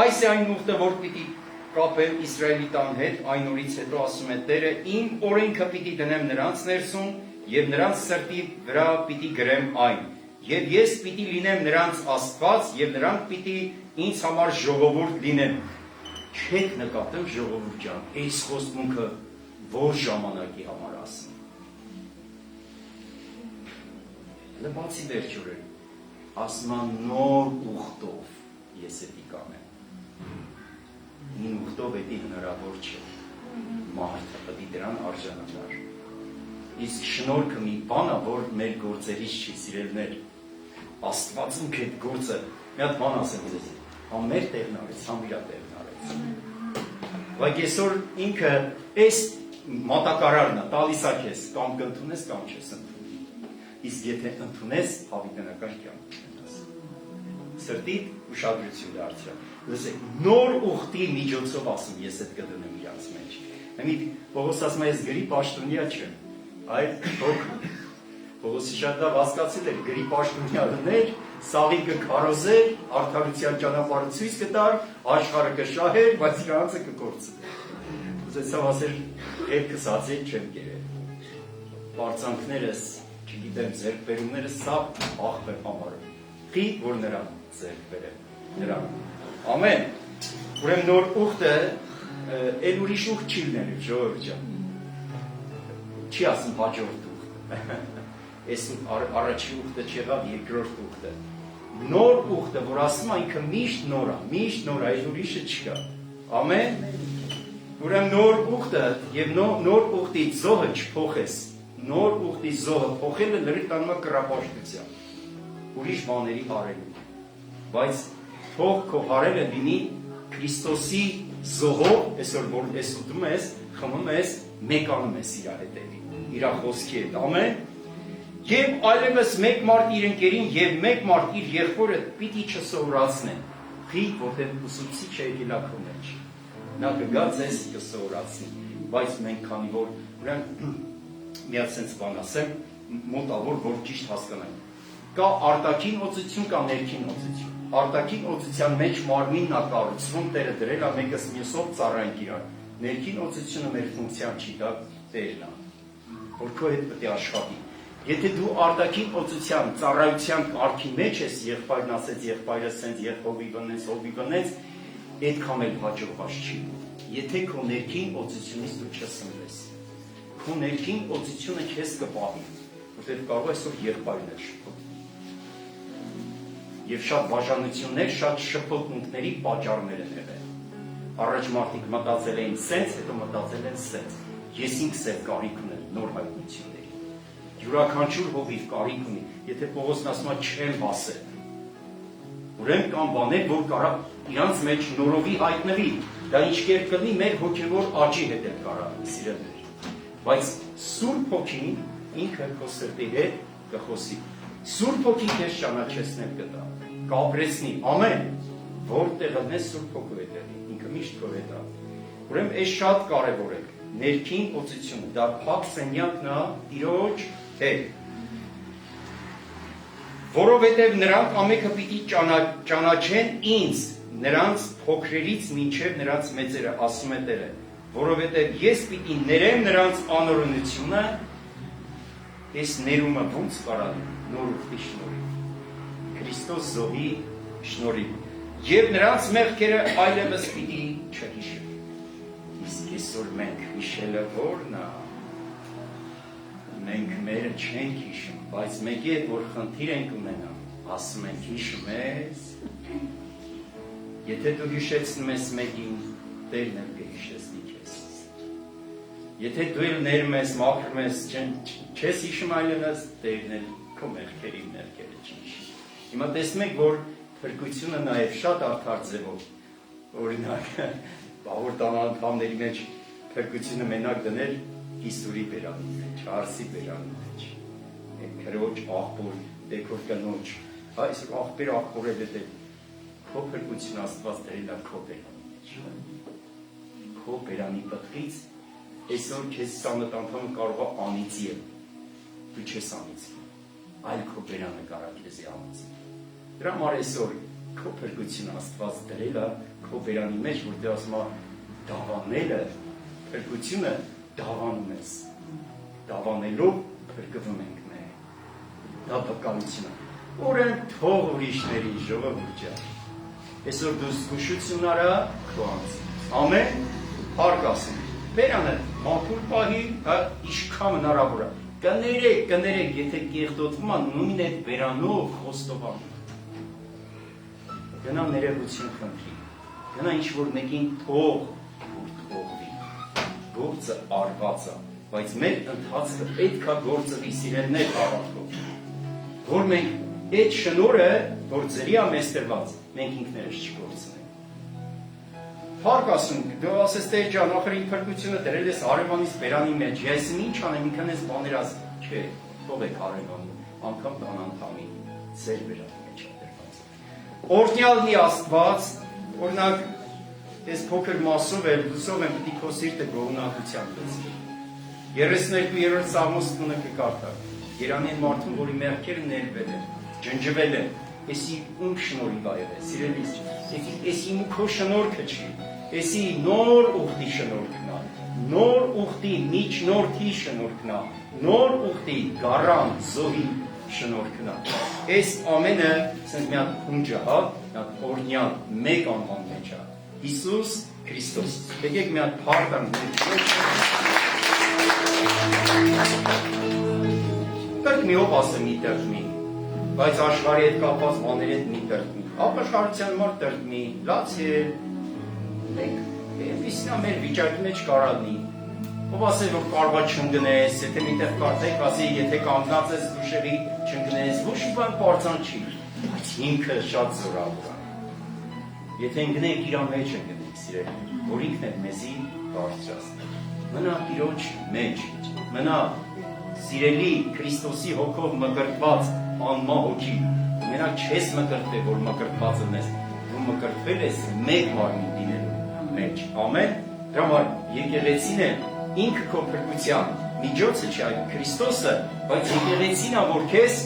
այս է այն ուխտը, որ պիտի կապեմ Իսրայելի տան հետ, այն օրից հետո ասում է Տերը, իմ օրենքը պիտի դնեմ նրանց ներսում և նրանց սրտի վրա պիտի գրեմ այն, և ես պիտի լինեմ նրանց Աստված և նրանք պիտի ինձ համար ժողովուրդ լինեն։ Չեք նկատել ժողովուրդ ջան, այս խոստմունքը որ ժամանակի համար ասում։ Լբացի վերջուրը, ասման նոր ուխտով ես էդի կանեմ։ Հին ուխտով էդի հնարավոր չէ, մարդը պտի դրան արժանանար։ Իսկ շնորհքը մի բան է, որ մեր գործերից չի սիրելներ, Աստվածում այդ գործը, մի հատ բան ասեմ ձեզ, համ մեր տեղն արեց, համ իրա տեղն արեց։ Բայց այսօր ինքը այս մատակարարն է, տալիս է քեզ, կամ կընդունես, կամ չես ընդունի։ Իսկ եթե ընդունես, հավիտենական կյանք ունենաս։ Սրտիդ ուշադրություն դարձրու։ Լսեք, նոր ուխտի միջոցով ասում, ես այդ կդնեմ իրանց մեջ։ Մի Պողոս ասում է, ես գրի պաշտոնյա չեմ, այլ փոքր։ Պողոսի շատ լավ հասկացել էր, գրի պաշտոնյա լիներ, սաղիկը քարոզեր, արդարության ճանապարհը ցույց կտար, աշխարհը կշահեր, բայց իրանցը կկործներ։ Ուզեցավ ասել, երբս ածել չեմ կերել։ Բարձանքներս, չգիտեմ, ձեռքբերումներս սա աղբ եմ համարում։ Խի, որ նրան ձեռք բերեմ, նրան։ Ամեն։ Ուրեմն նոր ուխտը, էլ ուրիշ ուխտ չի լինելու, ժողովուրդ ջան։ Չի ասում հաջորդ ուխտ։ Այս առաջի ուխտը չեղավ, երկրորդ ուխտը։ Նոր ուխտը, որ ասում է, ինքը միշտ նոր է, այլ ուրիշը չկա։ Ամեն։ Ուրեմն նոր ուխտը եւ նոր ուխտի զոհը չփոխես։ Նոր ուխտի զոհը փոխելը լրիվ տանում է կռապաշտության։ Ուրիշ բաների հարելու։ Բայց թող քո հարելը լինի Քրիստոսի զոհով, այսօր որ ես ուտում ես, խմում ես, մեկանում ես իր հետևի, իր խոսքի հետ, ամեն։ Եվ այլևս մեկ մարդ իր ընկերին եւ մեկ մարդ իր եղբորը պիտի չսովորացնեն։ Խի, որտեղ ուսուցիչ է եկել քո մեջ։ Նա կգա ձեզ կսովորացնի, բայց մենք քանի որ ուրեմն մի հատ sense բան ասեմ, մոտավոր որ ճիշտ հասկանանք։ Կա արտաքին օծություն, կա ներքին օծություն։ Արտաքին օծության մեջ մարմինն է կառուցվում, Տերը դրել է մեկս մյուսով ծառայենք իրար։ Ներքին օծությունը մեր ֆունկցիան չի, դա Տերն է, որ քո հետ պետք է աշխատի։ Եթե դու արտաքին օծության, ծառայության կարգի մեջ ես, եղբայրն ասեց, եղբայրը սենց, հովի վնեց, այդքան էլ հաջողված չի։ Եթե քո ներքին օծությունից դու չսնվես, քո ներքին օծությունը քեզ կպահի, որտեղ կարող է այսօր եղբայրն էլ շփոթ։ Եվ շատ բաժանություններ, շատ շփոթմունքների պատճառներ են եղել։ Առաջ մարդիկ մտածել էին սենց, հետո մտածել են սենց։ Ես ինքս էլ կարիք ունեմ նոր հայտնությունների։ Յուրաքանչյուր հովիվ կարիք ունի, եթե Պողոսն ասում է չեմ ասել։ Ուրեմն կան բաներ, որ կարող իրանց մեջ նորովի հայտնվի, դա ինչ կերպ կլինի մեր հոգևոր աճի հետ էլ կարող սիրելներ։ Բայց Սուրբ Հոգին ինքը քո սրտի հետ կխոսի։ Սուրբ Հոգին քեզ ճանաչեցնել կտա, կապրեցնի, ամեն, որտեղ ես Սուրբ Հոգու հետ էլի, ինքը միշտ քո հետ է։ Ուրեմն այս շատ կարևոր է, ներքին օծությունը, դա փակ սենյակն է Տիրոջ հետ։ Որովհետև նրանք ամենքը պիտի ճանաչեն ինձ, նրանց փոքրերից մինչև նրանց մեծերը, ասում է Տերը, որովհետև ես պիտի ներեմ նրանց անօրենությունը, այս ներումը ոնց կարա նոր ուխտի շնորհիվ, Քրիստոս զոհի շնորհիվ, եւ նրանց մեղքերը այլևս պիտի չհիշեն։ Իսկ այսօր մենք հիշելը որն է, մենք մերը չենք հիշում, բայց մեկի հետ որ խնդիր ենք ունենա, ասում ենք հիշում ես, եթե դու հիշեցնում ես մեկին, Տերն էլ կհիշեցնի քեզ։ Եթե դու էլ ներում ես, մաքրում ես, չես հիշում այլևս, Տերն էլ քո մեղքերի մեղքերը չի հիշի։ Հիմա տեսնում եք, որ փրկությունը նաև շատ արդար ձևով, օրինակ, բաղորդան անդամների մեջ փրկությունը մենակ դնել Իսուրի բերանի մեջ, Արսի բերանի մեջ, քրոջ, աղբոր, դեքոր կնոջ, այսօր աղբեր աղբորել է դել, քո փրկությունը Աստված դրել է քո բերանի մեջ, քո բերանի պտղից, այսօր քեզ սամըտ անդամը կարող է անիծի է, դու չես անիծի, այլ քո բերանը կարա քեզի անիծի։ Դրա համար այսօր քո փրկությունը Աստված դրել է քո բերանի մեջ, որ դու ասում ես դավանելը, փրկությունը դավանում ես, դավանելով փրկվում ենք մենք, դա բկալությունը, որն թող ուրիշների ժողովուրդ ջան, այսօր դու զգուշություն արա քո անձ, ամեն հարկ ասում, բերանը մաքուր պահի, ինչքան հնարավոր է, կներեք, եթե կեղտոտվում է նույն այդ բերանով խոստովանում, գնա ներողություն խնդրի, գնա ինչ-որ մեկին թող, որ թողվի, գործը արված է, բայց մեր ընթացքը պետք է գործվի սիրելներ հավատքով, որ մենք այդ շնորհը, որ ձրի է մեզ տրված, մենք ինքներս չկործնենք։ Հարկ ասում, դու ասես Տեր ջան, ախր իմ փրկությունը դրել ես հարևանիս բերանի մեջ, ես ինչ անեմ, ինքան ես բաներ ասում, չէ, թող եք հարևանը, անգամ տան անդամի ձեր բերանի մեջ է դրված։ Օրհնյալն Աստված, օրինակ, ես փոքր մասով էլ հուսով եմ պիտի քո սիրտը գոհունակությամբ լցվի։ 32-րդ Սաղմոս տունը կկարդա։ Երանի այն մարդուն, որի մեղքերը ներվել են, ջնջվել են, էսի ում շնորհիվ ա եղել, սիրելիս, էսի ում քո շնորհքը չի, էսի նոր ուխտի շնորհքն ա, նոր ուխտի միջնորդի շնորհքն ա, նոր ուխտի գառան զոհի շնորհքն ա։ Այս ամենը ասենք մի հատ քունջ է, հա, մի հատ օրհնյալ մեկ անվան մեջ է։ Հիսուս Քրիստոս։ Եկեք մի հատ փառք տրտմի ով ասեմ մի տրտմի, բայց աշխարհի հետ կապված բաների հետ մի տրտմի, ապաշխարության մար տրտմի, լացել, այնպիսին մեր վիճակի մեջ կարալնի, ով ասել, որ կարվա չընգնես, եթե միտեղ կարդեք, ասի, եթե կանգնած ես դուշերի չընգնես, ոչ մի բան պարծան չի, բայց ինքը շատ զորավոր է։ Եթե ընգնենք իր մեջ ընգնենք, սիրել, որ ինքն է մեզի բարձրացնել, մնա Տիրոջ մեջ, մնա սիրելի Քրիստոսի հոգով մկրտված անմա հոգի, մենակ չես մկրտվել, որ մկրտված ես, դու մկրտվել ես մեկ մարմին դինելու մեջ, ամեն, դրա համար եկեղեցին է ինքը քո փրկության միջոցը չի, այլ Քրիստոսը, բայց եկեղեցին է, որ քեզ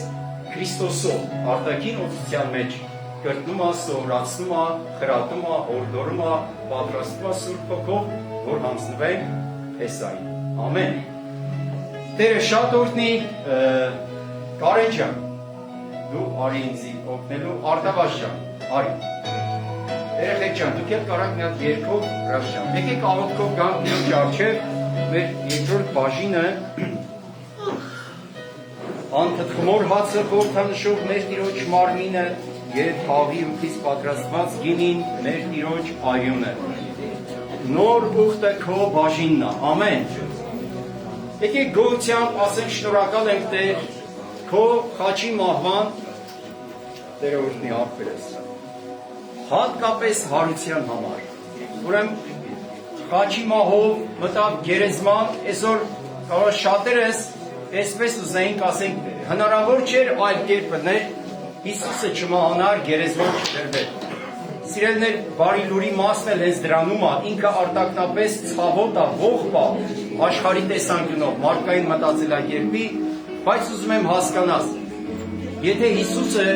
Քրիստոսով արտաքին օծության մեջ կրտնում է, սովորացնում է, խրատում է, հորդորում է, պատրաստում է Սուրբ Հոգով, որ հանձնվենք Փեսային, ամեն։ Տերը շատ օրհնի, Կարեն ջան, դու արի ինձի օգնելու, Արտավազ ջան, արի։ Երեխեք ջան, դուք էլ կարաք մի հատ երգով հրաշ ջան։ Եկեք աղոթքով գանք Տիրոջ առջև, մեր երկրորդ բաժինը անթթմոր հացը խորհրդանշող մեր Տիրոջ մարմինը եւ հավի ուտից պատրաստված գինին մեր Տիրոջ արյունը։ Նոր ուխտը քո բաժինն է, ամեն։ Եկեք գոհությամբ ասենք շնորհակալ ենք Տեր, քո խաչի մահվան, Տերը օրհնի ապրես, հատկապես հարության համար, ուրեմն խաչի մահով մտավ գերեզման, այսօր կարող շատերս այսպես ուզեինք ասենք, հնարավոր չէր այլ կերպ ներ, Հիսուսը չմահանար գերեզման չդրվել։ Սիրելներ, բարի լուրի մասն էլ հենց դրանում է, ինքը արտակնապես ցավոտ է, ողբ է, աշխարհի տեսանկյունով, մարդկային մտածելակերպի, բայց ուզում եմ հասկանաս, եթե Հիսուսը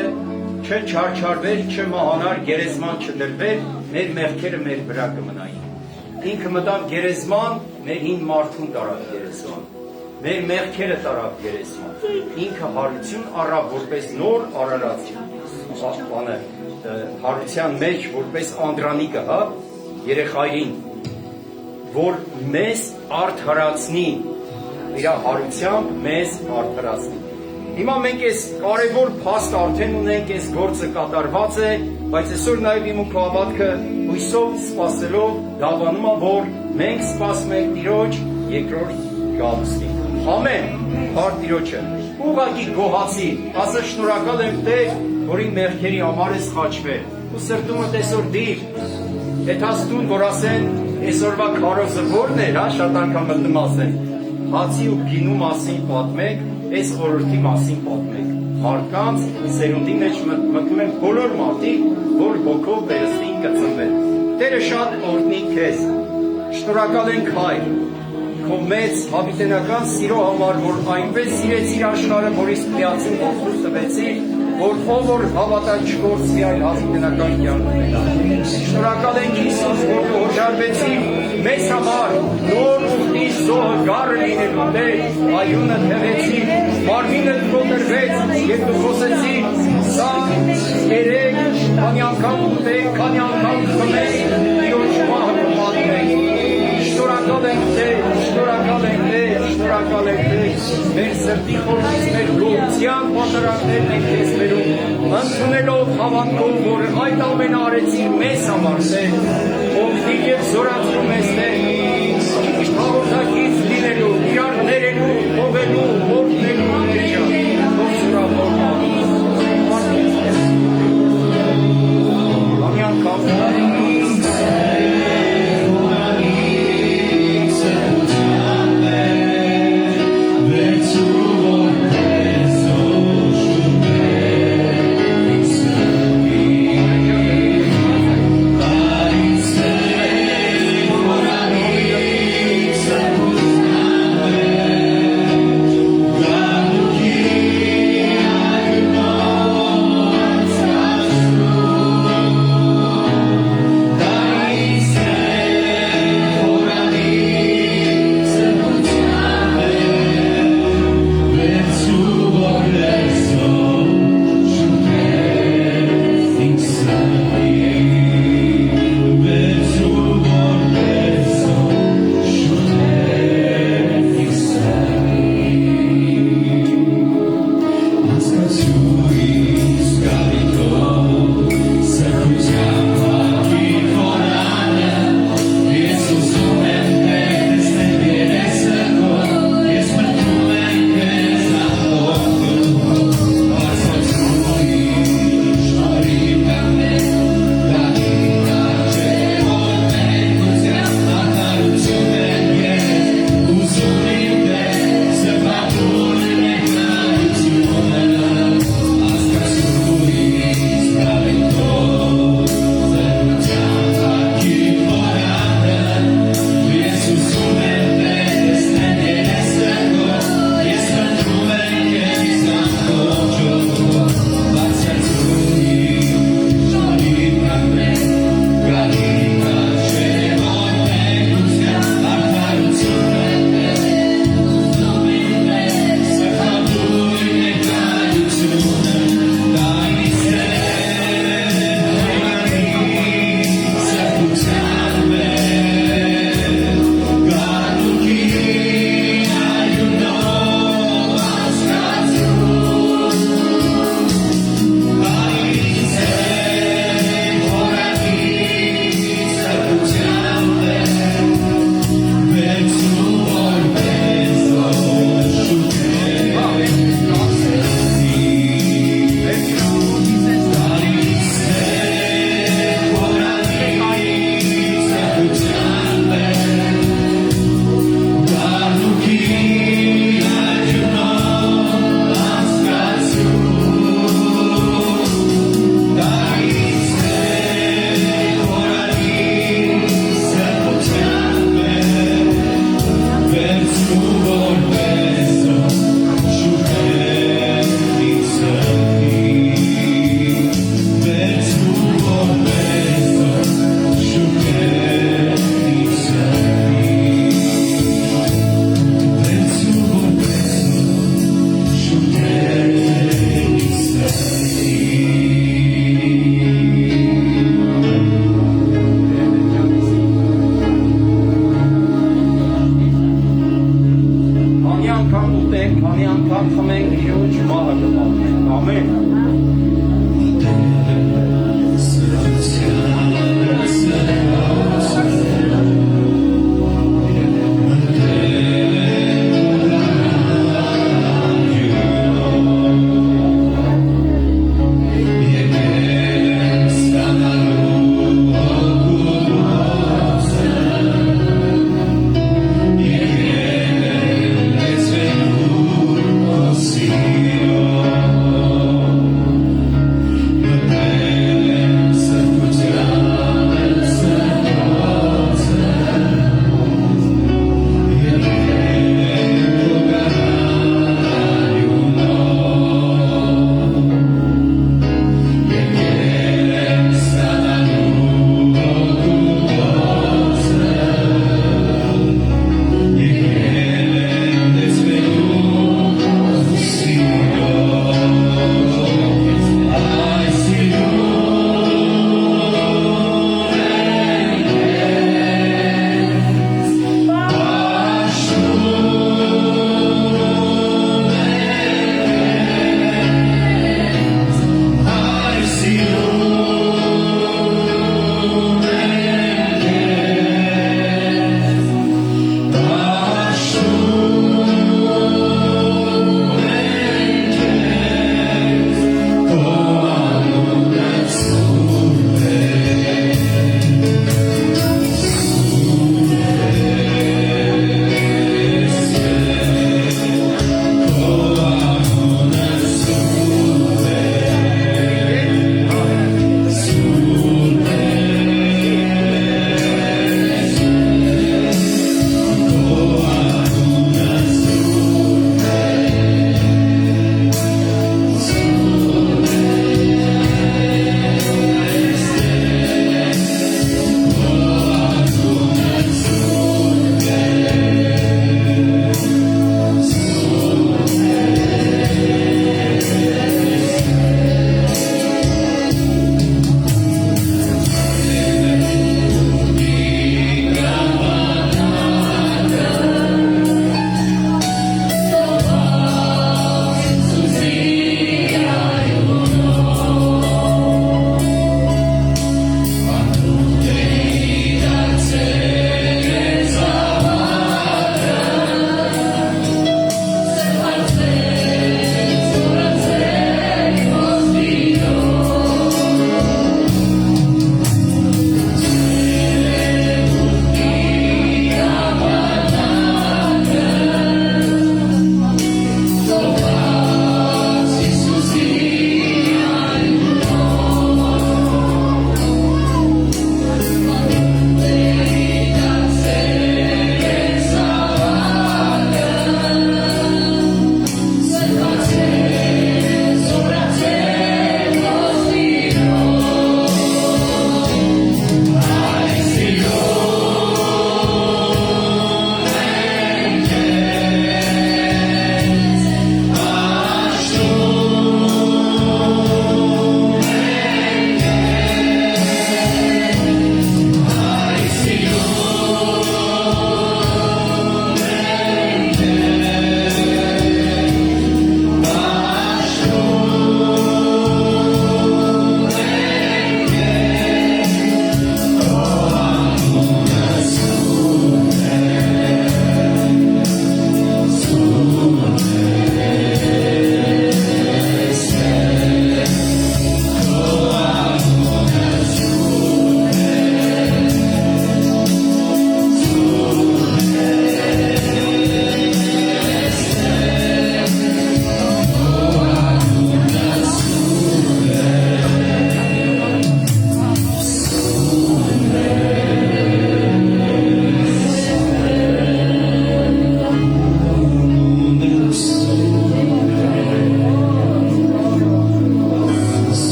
չչարչարվեր, չմահանար, գերեզման չդրվեր, մեր մեղքերը մեր վրա կմնային։ Ինքը մտավ գերեզման, մեր հին մարդուն տարավ գերեզման, մեր մեղքերը տարավ գերեզման, ինքը հարություն առավ որպես նոր արարած, բանը հարության մեջ որպես անդրանիկը, հա, երեխային, որ մեզ արդարացնի իր հարությամբ մեզ արդարացնի։ Հիմա մենք այս կարևոր փաստ արդեն ունենք, այս գործը կատարված է, բայց այսօր նաև իմ ու քո հավատքը հույսով սպասելով դավանում է, որ մենք սպասում ենք Տիրոջ երկրորդ գալուստին։ Ամեն, հարկ Տիրոջը, ուղղակի գոհացի, ասա շնորհակալ եմ Տեր, որ իմ մեղքերի համար ես խաչվել, ու սրտումդ այսօր դիր, եթաստուն, որ ասեն, այսօրվա քարոզը որն էր, շատ անգամ մտնում ասեն, հացի ու գինու մասին պատմեք, այս խորհրդի մասին պատմեք, մարդկանց սերունդի մեջ մտնում են բոլոր մարդիկ, որ հոգով վերստին կծնվեն։ Տերը շատ օրհնի քեզ, շնորհակալ ենք Հայր, քո մեծ հավիտենական սիրո համար, որ այնպես սիրեց իր աշխարհը, որ իսկ միացին Որդու տվեցի, որ ով որ հավատա չկորցվի, այլ հավիտենական կյանք ունենա։ Շնորհակալ ենք Հիսուս, որ դու հոժարվեցի մեզ համար, նոր ուխտի զոհը գառը լինելու Տեր, այունը թևեցի, մարմինը կոտրվեց, եւ դու խոսեցի, սա երեք, քանի անգամ ուտեք, քանի անգամ խմեք, Տիրոջ մահը կպատմեք։ Շնորհակալ ենք Տեր, շնորհակալ ենք Տեր, շնորհակալ ենք Տեր, մեր սրտի խորքից մեր գոհության պատրանքներն ենք քեզ բերում, ընդունելով հավատքով, որ այդ ամենը արեցիր մեզ համար Տեր, օգնի եւ զորացնում ես Տեր, ճիշտ հաղորդակից լինելու, իրար ներելու, հողելու, օրհնելու Տեր, ով զորավոր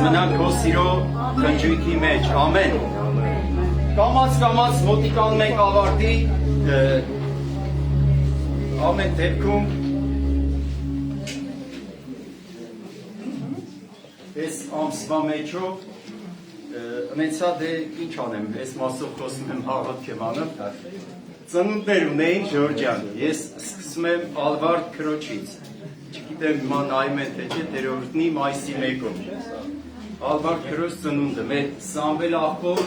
մնանք քո սիրո խնջույքի մեջ, ամեն։ Կամաց մոտիկանում ենք ավարտի, ամեն դեպքում ես ամսվա մեջով ունեցա դե ինչ անեմ, ես մասով խոսում եմ հաղորդք եմ անում, ծնունդներ ունեին Ժորջան, ես սկսում եմ Ալվարդ քրոջից, չգիտեմ հիմա նայում են թե չէ, դերորդնի մայիսի 1-ով, Ալվարդ քրոջ ծնունդը, մեր Սամվել աղբոր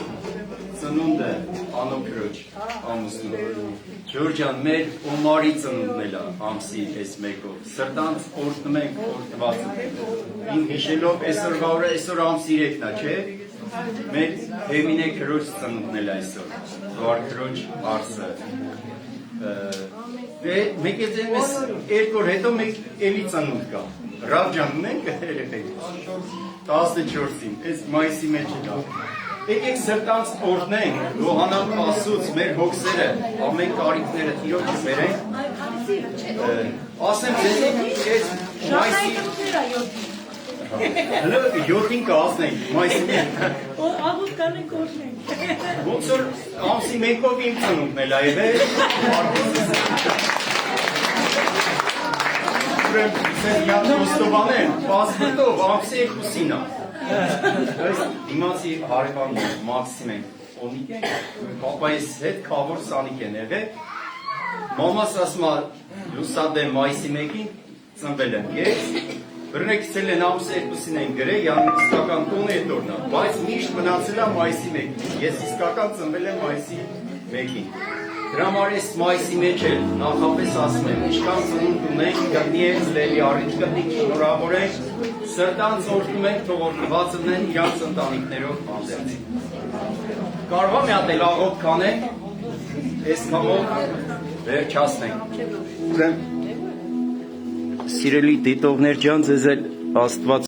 ծնունդը Անո քրոջ ամուսնու, Ժորջան, մեր Օմարի ծնունդն էլ ամսի այս 1-ով, սրտանց օրհնում ենք օրհնվածը, ին հիշելով այսօրվա օրը, այսօր ամսի 3-ն է, չէ՞։ Մեր Հեմինե քրոջ ծնունդն էլ այսօր, Վար քրոջ Արսը։ Մեկ էլ ես 2 օր հետո մեկ էլի ծնունդ կա։ Ռավջան ունենք երեխեք։ 14-ին, այս մայիսի մեջ է դա։ Եկեք սրտանց օրհնենք, Հովհաննես Աստծուց մեր հոգսերը, ամեն կարիքները Տիրոջը բերենք։ Ասեմ ձեզ, այս մայիսի Հələ 7-ին կհասնենք, մայիսի 1։ Աղուտ կանենք օրհնենք։ Ոնց որ ամսի 1-ով իմ ծնունդն էլ այվ է, ուրեմ Յան Ոստովանեն, պասպորտով ամսի 2-ին է։ Իմացի հարևանն է, Մաքսիմ ենք, Օնիկ ենք, պապայիս հետ կավոր Սանիկ են եղել, մամաս ասում է լուսադեմ մայիսի 1-ին ծնվել եմ ես, բրնեկցել են ամսի 2-ին են գրել, յան իսկական տոնը էտ օրնա, բայց միշտ մնացել է մայիսի 1-ին, ես իսկական ծնվել եմ մայիսի 1-ին։ Դրա համար ես մայիսի մեջ էլ նախապես ասում եմ, ինչքան ծնունդ ունենք, գտնի ենք, լելի առիթ գտնի, շնորհավորենք, սրտանց օրհնում ենք, թող օրհնված լինեն իրանց ընտանիքներով հանդերձ։ Կարող է մի հատ էլ աղոթք կանենք, այս կամով վերջացնենք։ Ուրեմն սիրելի դիտողներ ջան, ձեզ էլ Աստված